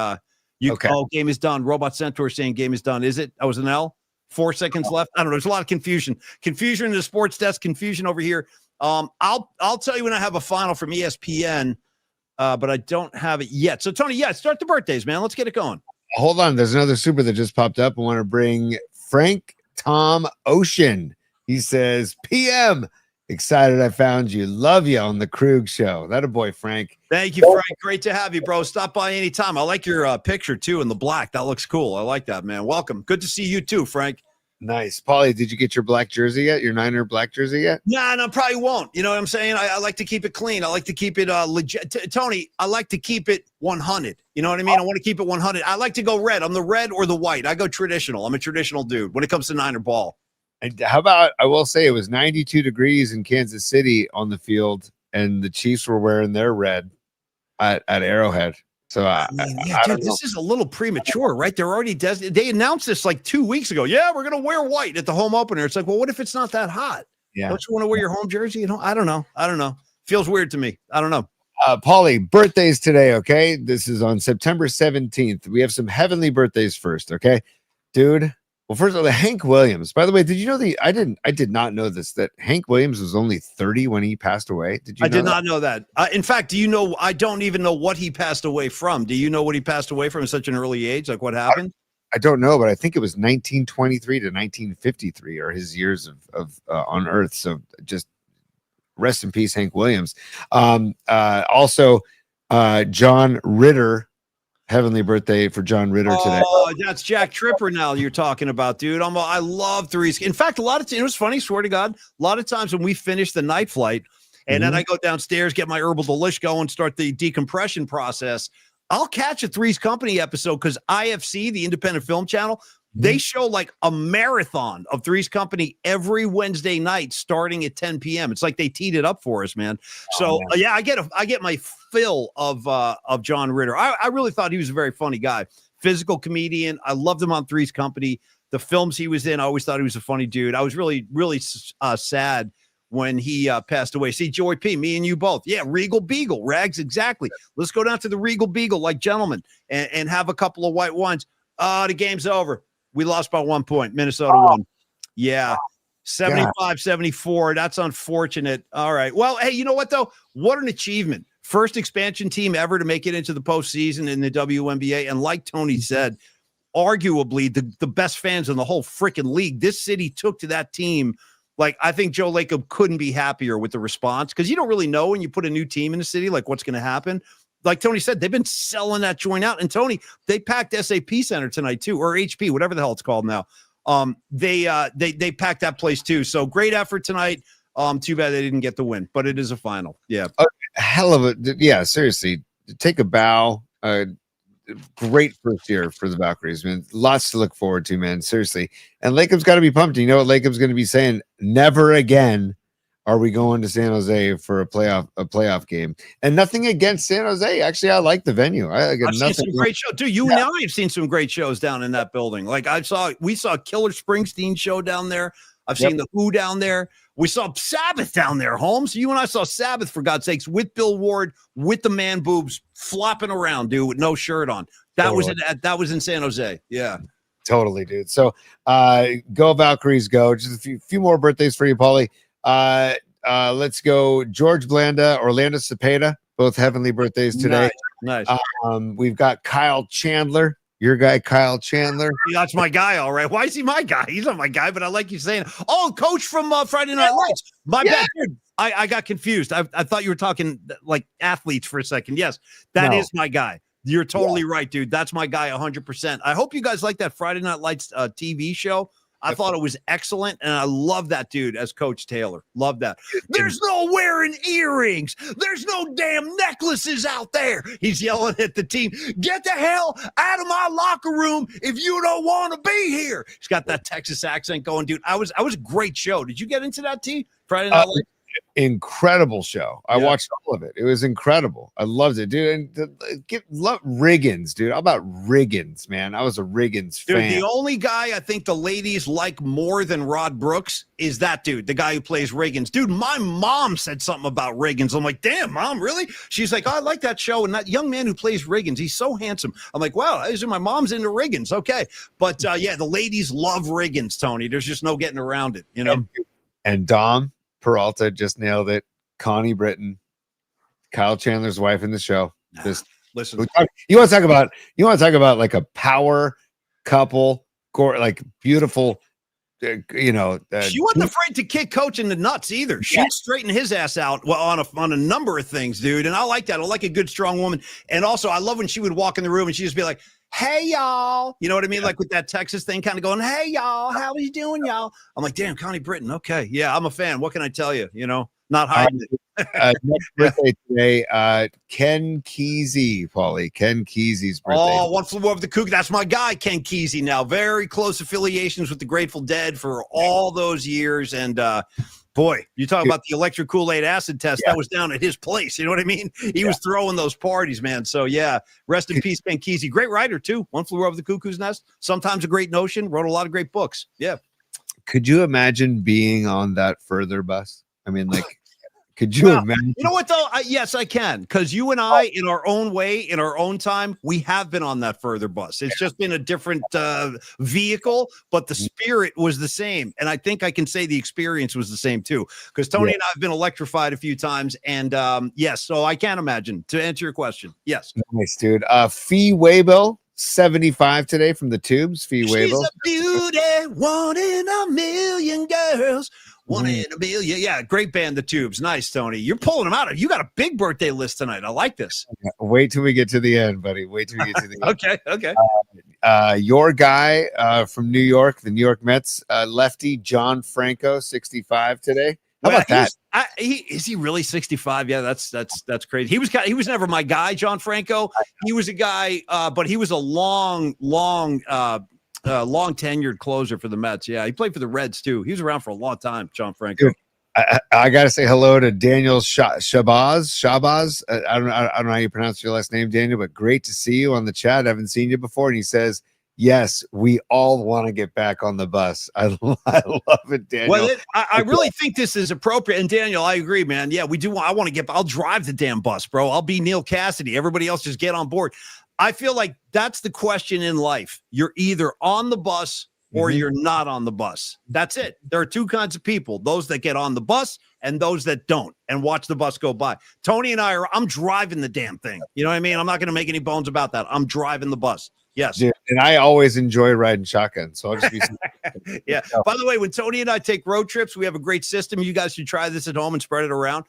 okay. Oh, game is done. Robot Centaur saying game is done. Is it? That was an L. 4 seconds left. I don't know. There's a lot of confusion. Confusion in the sports desk, confusion over here. I'll tell you when I have a final from ESPN, but I don't have it yet. So Tony, start the birthdays, man. Let's get it going. Hold on. There's another super that just popped up. I want to bring Frank Tom Ocean. He says, PM, excited I found you. Love you on the Krug show. That a boy, Frank. Thank you, Frank. Great to have you, bro. Stop by anytime. I like your picture too in the black. That looks cool. I like that, man. Welcome. Good to see you too, Frank. Nice. Paulie, did you get your black jersey yet? Your Niner black jersey yet? Nah, no, probably won't. You know what I'm saying? I like to keep it clean. I like to keep it legit. Tony, I like to keep it 100. You know what I mean? I want to keep it 100. I like to go red. I'm the red or the white. I go traditional. I'm a traditional dude when it comes to Niner ball. And how about, I will say it was 92 degrees in Kansas City on the field, and the Chiefs were wearing their red at Arrowhead. So dude, this is a little premature, right? They're already they announced this like 2 weeks ago. Yeah, we're gonna wear white at the home opener. It's like, well, what if it's not that hot? Yeah, don't you want to wear your home jersey? I don't know. Feels weird to me. I don't know. Paulie, birthdays today. Okay, this is on September 17th. We have some heavenly birthdays first. Okay, dude. Well, first of all, Hank Williams. By the way, did you know I did not know this, that Hank Williams was only 30 when he passed away. Did you? I did not know that. In fact, do you know? I don't even know what he passed away from. Do you know what he passed away from at such an early age? Like what happened? I don't know, but I think it was 1923 to 1953 are his years of on Earth. So just rest in peace, Hank Williams. Also, John Ritter. Heavenly birthday for John Ritter today. Oh, that's Jack Tripper now you're talking about, dude. I love threes. In fact, it was funny, swear to God, a lot of times when we finish the night flight and then I go downstairs, get my herbal delish going, start the decompression process, I'll catch a Three's Company episode because IFC, the independent film channel, they show like a marathon of Three's Company every Wednesday night starting at 10 p.m. It's like they teed it up for us, man. So yeah, I get my fill of John Ritter. I really thought he was a very funny guy, physical comedian. I loved him on Three's Company. The films he was in, I always thought he was a funny dude. I was really, really sad when he passed away. See, Joy P, me and you both. Yeah, Regal Beagle, Rags, exactly. Let's go down to the Regal Beagle like gentlemen and have a couple of white wines. The game's over. We lost by 1 point. Minnesota won. Yeah. 75-74. That's unfortunate. All right. Well, hey, you know what, though? What an achievement First expansion team ever to make it into the postseason in the WNBA. And like Tony said, arguably the best fans in the whole freaking league. This city took to that team. Like, I think Joe Lacob couldn't be happier with the response, because you don't really know when you put a new team in the city, like what's going to happen. Like Tony said, they've been selling that joint out. And Tony, they packed SAP Center tonight too, or HP, whatever the hell it's called now. They packed that place too. So great effort tonight. Too bad they didn't get the win, but it is a final. Yeah. Hell of it. Yeah, seriously. Take a bow. Great first year for the Valkyries, man. Lots to look forward to, man. Seriously. And Lacob's got to be pumped. You know what Lacob's going to be saying? Never again are we going to San Jose for a playoff game. And nothing against San Jose. Actually, I like the venue. I've seen some great shows too. You and I have seen some great shows down in that building. Like we saw Killer Springsteen show down there. I've seen the Who down there. We saw Sabbath down there, Holmes. You and I saw Sabbath, for God's sakes, with Bill Ward, with the man boobs flopping around, dude, with no shirt on. That was in San Jose. Yeah. Totally, dude. So go Valkyries, go. Just a few more birthdays for you, Paulie. Let's go George Blanda, Orlando Cepeda, both heavenly birthdays today. Nice. We've got Kyle Chandler. Your guy, Kyle Chandler. Yeah, that's my guy, all right. Why is he my guy? He's not my guy, but I like you saying, coach from Friday Night Lights. My bad, dude. I got confused. I thought you were talking like athletes for a second. Yes, that is my guy. You're totally right, dude. That's my guy 100%. I hope you guys like that Friday Night Lights TV show. I thought it was excellent, and I love that dude as Coach Taylor. Love that. There's no wearing earrings. There's no damn necklaces out there. He's yelling at the team, get the hell out of my locker room if you don't want to be here. He's got that Texas accent going, dude. I was a great show. Did you get into that, T? Friday Night Lights? Incredible show. I watched all of it. It was incredible. I loved it, dude. And love Riggins, dude. How about Riggins, man? I was a Riggins fan. The only guy I think the ladies like more than Rod Brooks is that dude, the guy who plays Riggins. Dude, my mom said something about Riggins. I'm like, damn, Mom, really? She's like, I like that show. And that young man who plays Riggins, he's so handsome. I'm like, wow, my mom's into Riggins. Okay. But the ladies love Riggins, Tony. There's just no getting around it, you know? And Dom Peralta just nailed it. Connie Britton, Kyle Chandler's wife in the show. Just listen. You want to talk about like a power couple, like beautiful. She wasn't afraid to kick Coach in the nuts either. She'd straighten his ass out on a number of things, dude. And I like that. I like a good, strong woman. And also, I love when she would walk in the room and she'd just be like, hey, y'all. You know what I mean? Yeah. Like with that Texas thing, kind of going, hey, y'all, how are you doing, y'all? I'm like, damn, Connie Britton. Okay. Yeah, I'm a fan. What can I tell you? You know, not hiding it. Next birthday today, Ken Kesey, Paulie. Ken Kesey's birthday. Oh, One Flew Over the Cuckoo. That's my guy, Ken Kesey. Now, very close affiliations with the Grateful Dead for all those years. And boy, you talk about the electric Kool-Aid acid test. That was down at his place. You know what I mean? He was throwing those parties, man. So, rest in peace, Ken Kesey. Great writer, too. One Flew Over the Cuckoo's Nest. Sometimes a great notion. Wrote a lot of great books. Yeah. Could you imagine being on that further bus? I mean, like, could you imagine? You know what, though? Yes, I can. Because you and I, in our own way, in our own time, we have been on that further bus. It's just been a different vehicle, but the spirit was the same. And I think I can say the experience was the same, too. Because Tony and I have been electrified a few times. And yes, so I can imagine. To answer your question, yes. Nice, dude. Fee Waybill, 75 today from the Tubes. Fee Waybill. She's a beauty, one in a million girls. One in a million. Yeah, great band, the Tubes. Nice, Tony. You're pulling them out. You got a big birthday list tonight. I like this. Wait till we get to the end, buddy. Wait till we get to the end. Okay. Your guy from New York, the New York Mets, lefty John Franco, 65 today. How about that? Is he really 65? Yeah, that's crazy. He was never my guy, John Franco. He was a guy, but he was a long tenured closer for the Mets. Yeah, he played for the Reds too. He was around for a long time, John Franco. Dude, I got to say hello to Daniel Shabazz. I don't know how you pronounce your last name, Daniel, but great to see you on the chat. I haven't seen you before. And he says, yes, we all want to get back on the bus. I love it, Daniel. Well, I really think this is appropriate. And Daniel, I agree, man. Yeah, we do. I'll drive the damn bus, bro. I'll be Neil Cassidy. Everybody else just get on board. I feel like that's the question in life. You're either on the bus or Mhm. you're not on the bus. That's it. There are two kinds of people, those that get on the bus and those that don't and watch the bus go by. Tony and I'm driving the damn thing. You know what I mean? I'm not going to make any bones about that. I'm driving the bus. Yes. Dude, and I always enjoy riding shotgun. So I'll just be Yeah. By the way, when Tony and I take road trips, we have a great system. You guys should try this at home and spread it around.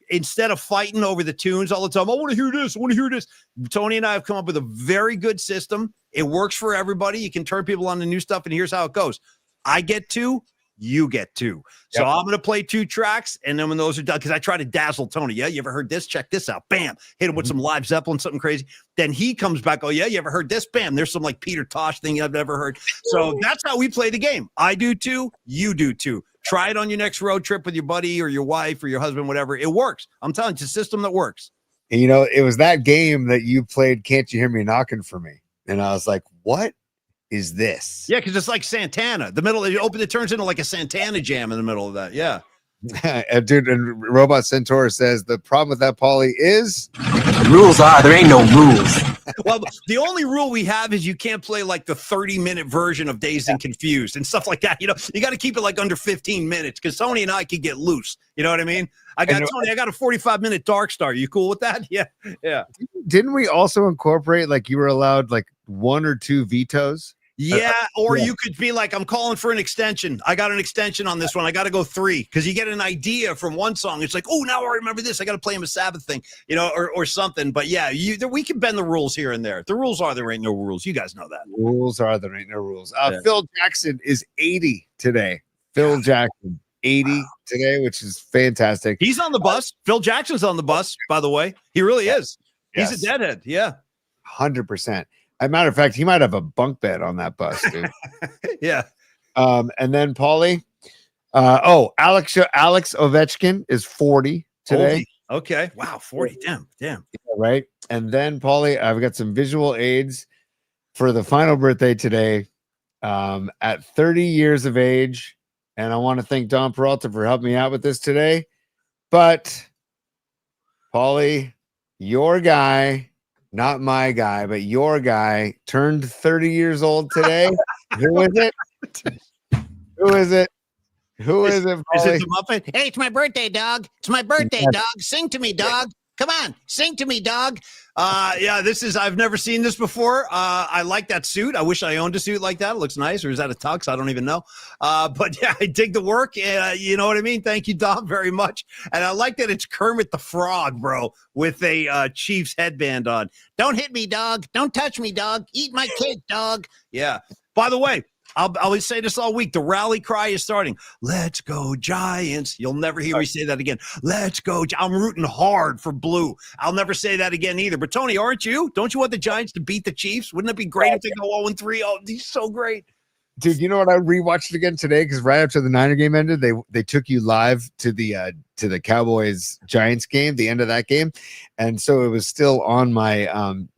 Instead of fighting over the tunes all the time, I want to hear this, I want to hear this. Tony and I have come up with a very good system. It works for everybody. You can turn people on to new stuff, and here's how it goes. I get two, you get two. So Yep. I'm going to play 2 tracks, and then when those are done, because I try to dazzle Tony. Yeah, you ever heard this? Check this out. Bam. Hit him with some live Zeppelin, something crazy. Then he comes back. Oh, yeah, you ever heard this? Bam. There's some like Peter Tosh thing I've never heard. So that's how we play the game. I do 2, you do 2. Try it on your next road trip with your buddy or your wife or your husband, whatever. It works. I'm telling you, it's a system that works. And, you know, it was that game that you played, Can't You Hear Me Knocking for Me? And I was like, what is this? Yeah, because it's like Santana. The middle, you open it, turns into like a Santana jam in the middle of that. Yeah. Dude, and Robot Centaur says the problem with that, Paulie, is Rules are there ain't no rules. Well, the only rule we have is you can't play like the 30-minute version of Dazed and Confused and stuff like that. You know, you got to keep it like under 15 minutes because Tony and I could get loose. You know what I mean? I got a 45-minute Dark Star. You cool with that? Yeah. Yeah. Didn't we also incorporate like you were allowed like 1 or 2 vetoes? Yeah, or you could be like, I'm calling for an extension. I got an extension on this one. I got to go 3 because you get an idea from one song. It's like, oh, now I remember this. I got to play him a Sabbath thing, you know, or something. But yeah, we can bend the rules here and there. The rules are there ain't no rules. You guys know that. Rules are there ain't no rules. Yeah. Phil Jackson is 80 today. Phil Jackson, 80 today, which is fantastic. He's on the bus. Phil Jackson's on the bus, by the way. He really is. He's Yes. a deadhead. Yeah. 100%. As a matter of fact, he might have a bunk bed on that bus, dude. Yeah. And then Paulie, Alex Ovechkin is 40 today. Okay. Wow. 40. Damn. Right. And then Paulie, I've got some visual aids for the final birthday today. At 30 years of age, and I want to thank Don Peralta for helping me out with this today. But Paulie, your guy, not my guy, but your guy turned 30 years old today. Who is it? Who is it? Who is it? Is Paulie? it the Muppet? Hey, it's my birthday, dog. It's my birthday, dog. Sing to me, dog. Come on, sing to me, dog. Yeah, I've never seen this before. I like that suit. I wish I owned a suit like that. It looks nice. Or is that a tux? I don't even know. But yeah, I dig the work. You know what I mean? Thank you, Dom, very much. And I like that it's Kermit the Frog, bro, with a Chiefs headband on. Don't hit me, dog. Don't touch me, dog. Eat my cake, dog. Yeah. By the way, I'll always say this all week. The rally cry is starting. Let's go Giants. You'll never hear me say that again. Let's go. I'm rooting hard for blue. I'll never say that again either. But Tony, aren't you? Don't you want the Giants to beat the Chiefs? Wouldn't it be great if they go 0-3? Oh, he's so great. Dude, you know what? I rewatched it again today because right after the Niner game ended, they took you live to the Cowboys Giants game, the end of that game, and so it was still on my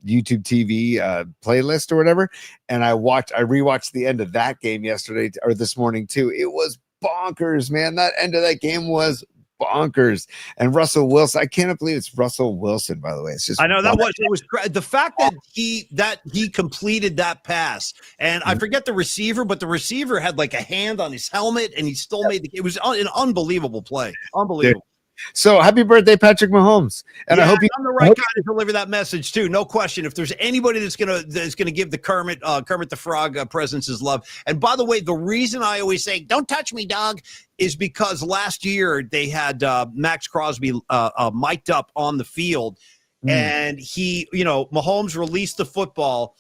YouTube TV playlist or whatever. And I rewatched the end of that game yesterday or this morning too. It was bonkers, man. That end of that game was bonkers. And Russell Wilson, I can't believe it's Russell Wilson, by the way. It's just I know it was the fact that he completed that pass, and I forget the receiver, but the receiver had like a hand on his helmet, and he still made it was an unbelievable play. Unbelievable. So happy birthday, Patrick Mahomes. And Yeah, I hope I'm the right guy to deliver that message too. No question. If there's anybody that's gonna give the Kermit the Frog presence his love. And by the way, the reason I always say don't touch me, dog, is because last year they had Max Crosby mic'd up on the field, and Mahomes released the football.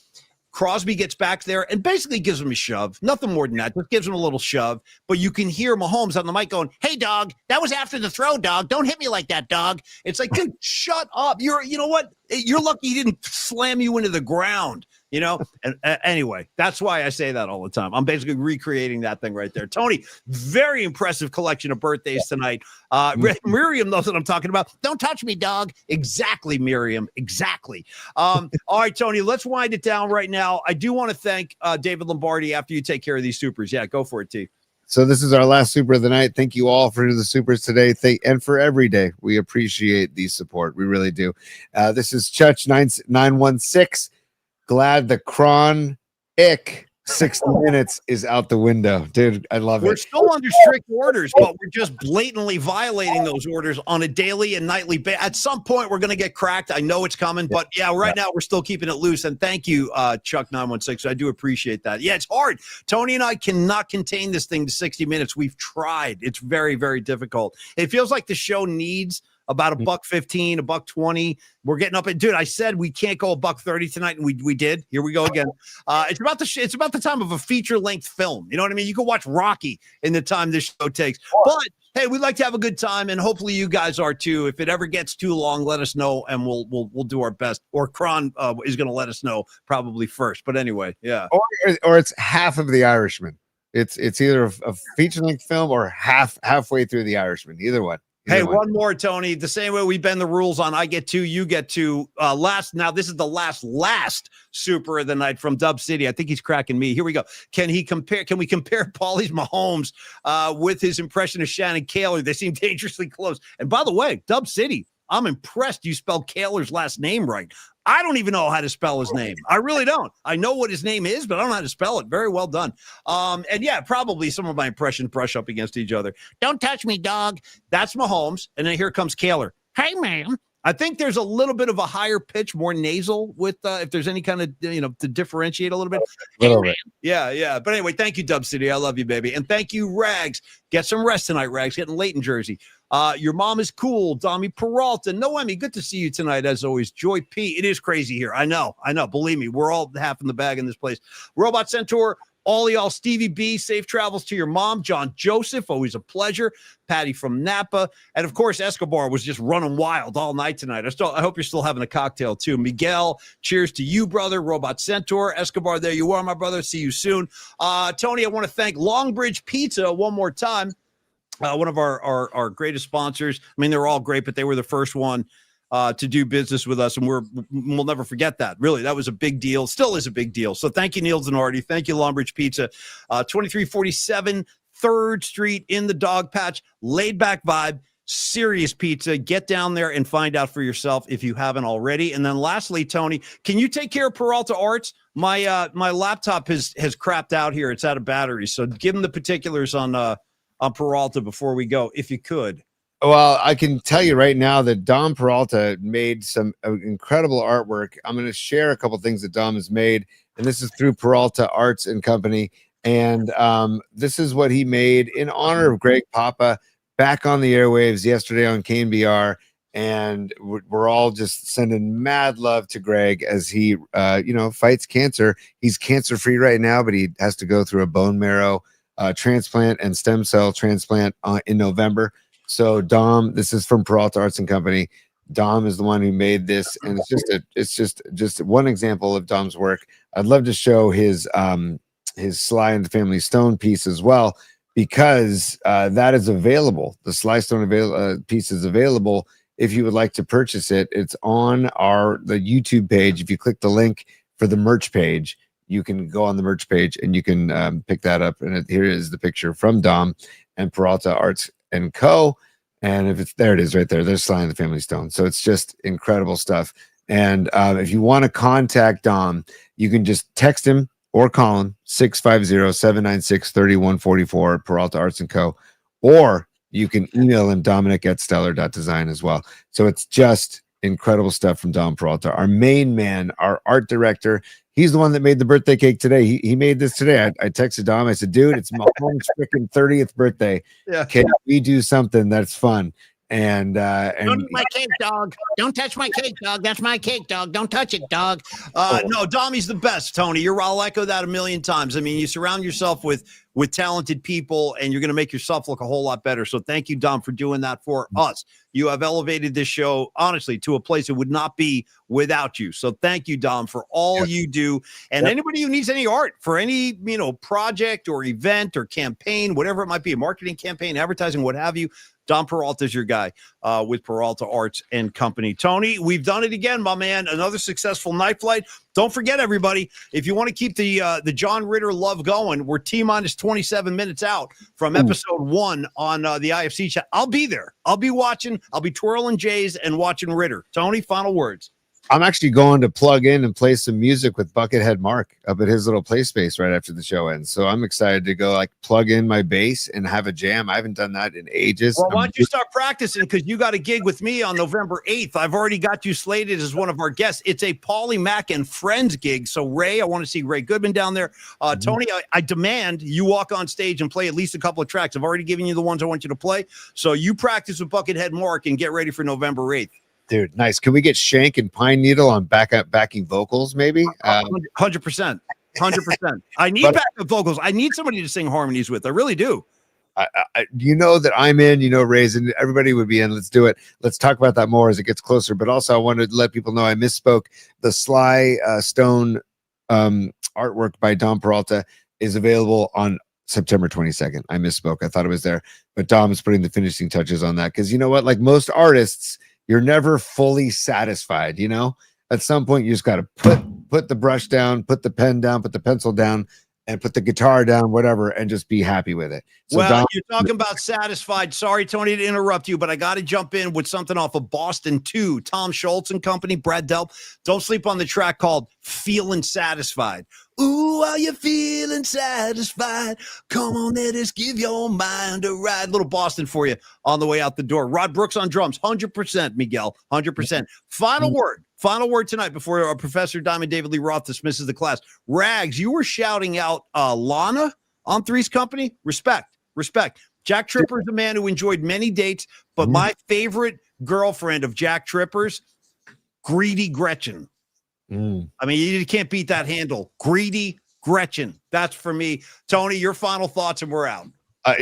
Crosby gets back there and basically gives him a shove. Nothing more than that. Just gives him a little shove. But you can hear Mahomes on the mic going, "Hey, dog, that was after the throw, dog. Don't hit me like that, dog." It's like, dude, shut up. You know what? You're lucky he didn't slam you into the ground. You know, and anyway, that's why I say that all the time. I'm basically recreating that thing right there. Tony, very impressive collection of birthdays tonight. Miriam knows what I'm talking about. Don't touch me, dog. Exactly, Miriam. Exactly. All right, Tony, let's wind it down right now. I do want to thank David Lombardi after you take care of these supers. Yeah, go for it, T. So this is our last super of the night. Thank you all for the supers today. And for every day. We appreciate the support. We really do. This is Chutch 916. Glad the Cron Ick 60 minutes is out the window, dude. I love We're it. still under strict orders, but we're just blatantly violating those orders on a daily and nightly basis. At some point, we're going to get cracked. I know it's coming, but yeah, right now we're still keeping it loose. And thank you, Chuck916. I do appreciate that. Yeah, it's hard. Tony and I cannot contain this thing to 60 minutes. We've tried. It's very, very difficult. It feels like the show needs about $1.15, $1.20. We're getting up at, dude, I said we can't go $1.30 tonight, and we did. Here we go again. It's about the time of a feature length film. You know what I mean? You can watch Rocky in the time this show takes. But hey, we'd like to have a good time, and hopefully you guys are too. If it ever gets too long, let us know, and we'll do our best. Or Kron is going to let us know probably first. But anyway, yeah. Or it's half of The Irishman. It's either a feature length film or halfway through The Irishman. Either one. Hey, one more, Tony. The same way we bend the rules on I get two, you get two. Now, this is the last super of the night from Dub City. I think he's cracking me. Here we go. Can we compare Paulie's Mahomes with his impression of Shannon Kaler? They seem dangerously close. And by the way, Dub City, I'm impressed you spelled Kaler's last name right. I don't even know how to spell his name. I really don't. I know what his name is, but I don't know how to spell it. Very well done. And yeah, probably some of my impressions brush up against each other. Don't touch me, dog. That's Mahomes. And then here comes Kaler. Hey, ma'am. I think there's a little bit of a higher pitch, more nasal with if there's any kind of, to differentiate a little bit. Yeah. But anyway, thank you, Dub City. I love you, baby. And thank you, Rags. Get some rest tonight, Rags. Getting late in Jersey. Your mom is cool. Dami Peralta. Noemi, good to see you tonight, as always. Joy P. It is crazy here. I know. Believe me, we're all half in the bag in this place. Robot Centaur, all y'all, Stevie B, safe travels to your mom. John Joseph, always a pleasure. Patty from Napa. And of course, Escobar was just running wild all night tonight. I hope you're still having a cocktail too. Miguel, cheers to you, brother. Robot Centaur. Escobar, there you are, my brother. See you soon. Tony, I want to thank Longbridge Pizza one more time. One of our greatest sponsors. I mean, they're all great, but they were the first one to do business with us, and we'll never forget that. Really, that was a big deal. Still is a big deal. So thank you, Neil Zanardi. Thank you, Longbridge Pizza. 2347 3rd Street in the Dog Patch. Laid back vibe. Serious pizza. Get down there and find out for yourself if you haven't already. And then lastly, Tony, can you take care of Peralta Arts? My laptop has crapped out here. It's out of batteries. So give them the particulars on Peralta before we go, if you could. Well, I can tell you right now that Dom Peralta made some incredible artwork. I'm going to share a couple things that Dom has made, and this is through Peralta Arts and Company. And this is what he made in honor of Greg Papa back on the airwaves yesterday on KNBR. And we're all just sending mad love to Greg as he, fights cancer. He's cancer-free right now, but he has to go through a bone marrow transplant and stem cell transplant in November. So Dom, this is from Peralta Arts and Company. Dom is the one who made this, and it's just one example of Dom's work. I'd love to show his Sly and the Family Stone piece as well, because that is available. The Sly Stone piece is available if you would like to purchase it. It's on the YouTube page. If you click the link for the merch page, you can go on the merch page and you can pick that up. And here is the picture from Dom and Peralta Arts and Co. And if it's there, it is right there. There's Sly and the Family Stone. So it's just incredible stuff. And if you want to contact Dom, you can just text him or call him 650-796-3144 Peralta Arts and Co. Or you can email him Dominic@stellar.design as well. So it's just incredible stuff from Dom Peralta, our main man, our art director. He's the one that made the birthday cake today. He made this today. I texted Dom. I said, dude, it's Mahomes' freaking 30th birthday. Yeah. Can we do something that's fun? And Don't eat my cake, dog. Don't touch my cake, dog. That's my cake, dog. Don't touch it, dog. No, Dommy's the best, Tony. I'll echo that a million times. I mean, you surround yourself with talented people, and you're going to make yourself look a whole lot better. So thank you, Dom, for doing that for us. You have elevated this show, honestly, to a place it would not be without you. So thank you, Dom, for all you do. And anybody who needs any art for any, project or event or campaign, whatever it might be, a marketing campaign, advertising, what have you, Dom Peralta is your guy with Peralta Arts and Company. Tony, we've done it again, my man. Another successful night flight. Don't forget, everybody, if you want to keep the John Ritter love going, we're T-minus 27 minutes out from episode 1 on the IFC chat. I'll be there. I'll be watching. I'll be twirling J's and watching Ritter. Tony, final words. I'm actually going to plug in and play some music with Buckethead Mark up at his little play space right after the show ends. So I'm excited to go like plug in my bass and have a jam. I haven't done that in ages. Well, why don't you start practicing? Because you got a gig with me on November 8th. I've already got you slated as one of our guests. It's a Paulie Mac and Friends gig. So, Ray, I want to see Ray Goodman down there. Tony, I demand you walk on stage and play at least a couple of tracks. I've already given you the ones I want you to play. So you practice with Buckethead Mark and get ready for November 8th. Dude, nice. Can we get Shank and Pine Needle on backing vocals, maybe? 100%. 100%. I need backup vocals. I need somebody to sing harmonies with. I really do. You know that I'm in, you know, Ray's, and everybody would be in. Let's do it. Let's talk about that more as it gets closer. But also, I wanted to let people know I misspoke. The Sly Stone artwork by Dom Peralta is available on September 22nd. I misspoke. I thought it was there. But Dom is putting the finishing touches on that. Because you know what? Like most artists, you're never fully satisfied, you know? At some point, you just got to put the brush down, put the pen down, put the pencil down, and put the guitar down, whatever, and just be happy with it. So well, Dom, you're talking about satisfied. Sorry, Tony, to interrupt you, but I got to jump in with something off of Boston 2. Tom Schultz and company, Brad Delp. Don't sleep on the track called Feeling Satisfied. Ooh, are you feeling satisfied? Come on, let us give your mind a ride. Little Boston for you on the way out the door. Rod Brooks on drums, 100%, Miguel, 100%. Final word tonight before our Professor Diamond David Lee Roth dismisses the class. Rags, you were shouting out Lana on Three's Company. Respect. Jack Tripper is a man who enjoyed many dates, but my favorite girlfriend of Jack Tripper's, Greedy Gretchen. I mean, you can't beat that handle. Greedy Gretchen. That's for me. Tony, your final thoughts, and we're out.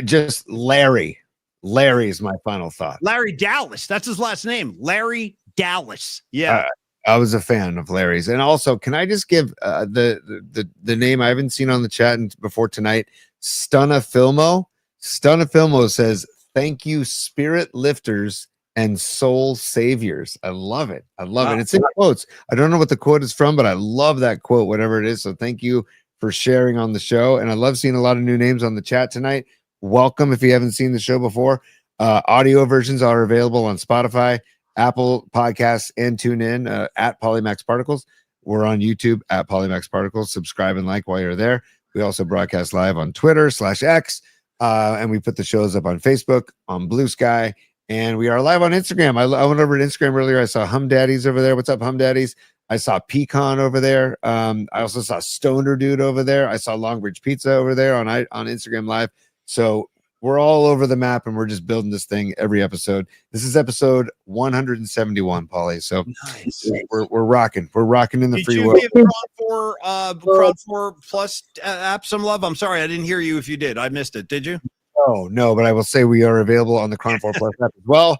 just Larry. Larry is my final thought. Larry Dallas. That's his last name. Larry Dallas. Yeah. I was a fan of Larry's. And also, can I just give the name I haven't seen on the chat before tonight? Stunna Filmo says, "Thank you, spirit lifters and soul saviors." I love it. I love it. It's in quotes. I don't know what the quote is from, but I love that quote, whatever it is. So thank you for sharing on the show. And I love seeing a lot of new names on the chat tonight. Welcome if you haven't seen the show before. Audio versions are available on Spotify, Apple Podcasts, and TuneIn at Polymax Particles. We're on YouTube at Polymax Particles. Subscribe and like while you're there. We also broadcast live on Twitter/X, and we put the shows up on Facebook, on Blue Sky, and we are live on Instagram. I went over to Instagram earlier. I saw Hum Daddies over there. What's up, Hum Daddies? I saw Pecan over there. I also saw Stoner Dude over there. I saw Longbridge Pizza over there on Instagram Live. So we're all over the map, and we're just building this thing every episode. This is episode 171, Paulie. So nice. We're rocking. We're rocking in the free world. Did you give Cron 4 Plus app some love? I'm sorry, I didn't hear you. If you did, I missed it. Did you? Oh no, but I will say we are available on the Cron 4 Plus app as well,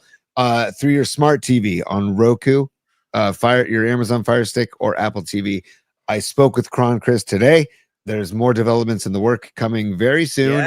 through your smart TV on Roku, your Amazon Fire Stick, or Apple TV. I spoke with Cron Chris today. There's more developments in the work coming very soon.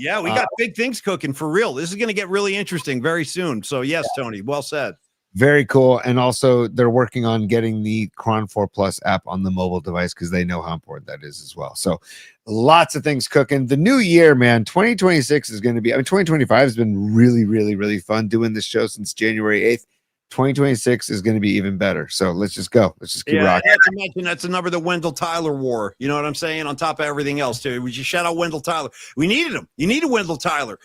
Yeah. We got big things cooking for real. This is going to get really interesting very soon. So yes, Tony, well said. Very cool. And also they're working on getting the Cron 4 Plus app on the mobile device because they know how important that is as well. So lots of things cooking. The new year, man, 2026 is going to be, 2025 has been really, really, really fun doing this show since January 8th. 2026 is going to be even better. So let's just go. Let's just keep rocking. Imagine that's another the Wendell Tyler war. You know what I'm saying? On top of everything else, too. We just shout out Wendell Tyler. We needed him. You needed Wendell Tyler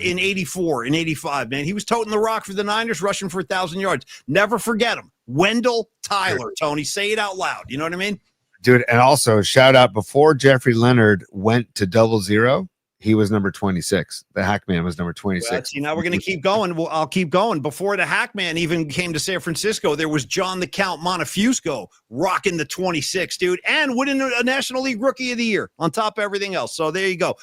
in 84, in 85, man. He was toting the rock for the Niners, rushing for 1,000 yards. Never forget him. Wendell Tyler, Tony. Say it out loud. You know what I mean? Dude, and also shout out, before Jeffrey Leonard went to 00, he was number 26. The Hackman was number 26. Well, see, now we're going to keep going. Well, I'll keep going. Before the Hackman even came to San Francisco, there was John the Count Montefusco rocking the 26, dude, and winning a National League Rookie of the Year on top of everything else. So there you go.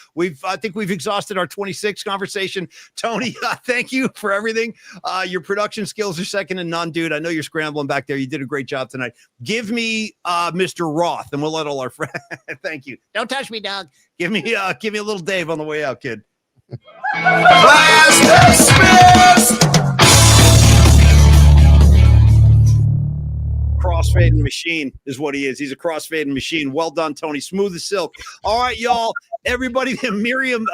I think we've exhausted our 26 conversation. Tony, thank you for everything. Your production skills are second to none, dude. I know you're scrambling back there. You did a great job tonight. Give me Mr. Roth, and we'll let all our friends. Thank you. Don't touch me, dog. Give me a little Dave on the way out, kid. Crossfading machine is what he is. He's a crossfading machine. Well done, Tony. Smooth as silk. All right, y'all. Everybody, Miriam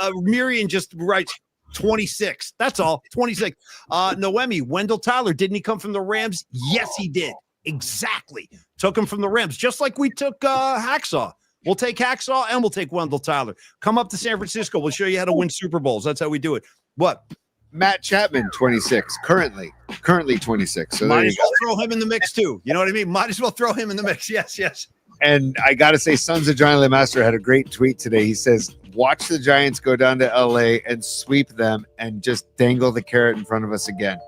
just writes 26. That's all. 26. Noemi, Wendell Tyler, didn't he come from the Rams? Yes, he did. Exactly. Took him from the Rams, just like we took Hacksaw. We'll take Hacksaw and we'll take Wendell Tyler. Come up to San Francisco. We'll show you how to win Super Bowls. That's how we do it. What? Matt Chapman, 26, currently 26. So might as well throw him in the mix too. You know what I mean? Might as well throw him in the mix. Yes, yes. And I got to say, Sons of Johnny Master had a great tweet today. He says, watch the Giants go down to LA and sweep them and just dangle the carrot in front of us again.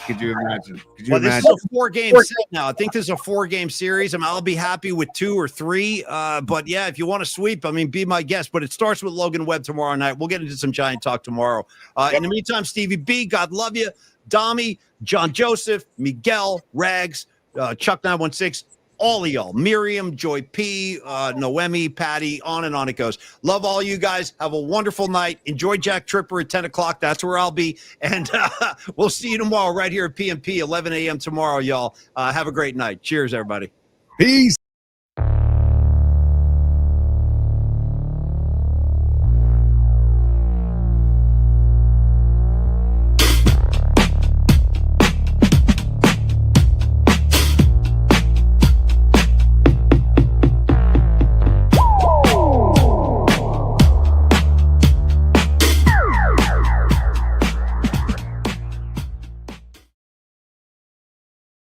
Could you imagine? This is a 4-game set now. I think this is a 4-game series. I'll be happy with 2 or 3. But yeah, if you want to sweep, be my guest. But it starts with Logan Webb tomorrow night. We'll get into some Giant talk tomorrow. In the meantime, Stevie B, God love you. Dami, John Joseph, Miguel, Rags, Chuck 916. All of y'all, Miriam, Joy P, Noemi, Patty, on and on it goes. Love all you guys. Have a wonderful night. Enjoy Jack Tripper at 10 o'clock. That's where I'll be. And we'll see you tomorrow right here at PMP, 11 a.m. tomorrow, y'all. Have a great night. Cheers, everybody. Peace.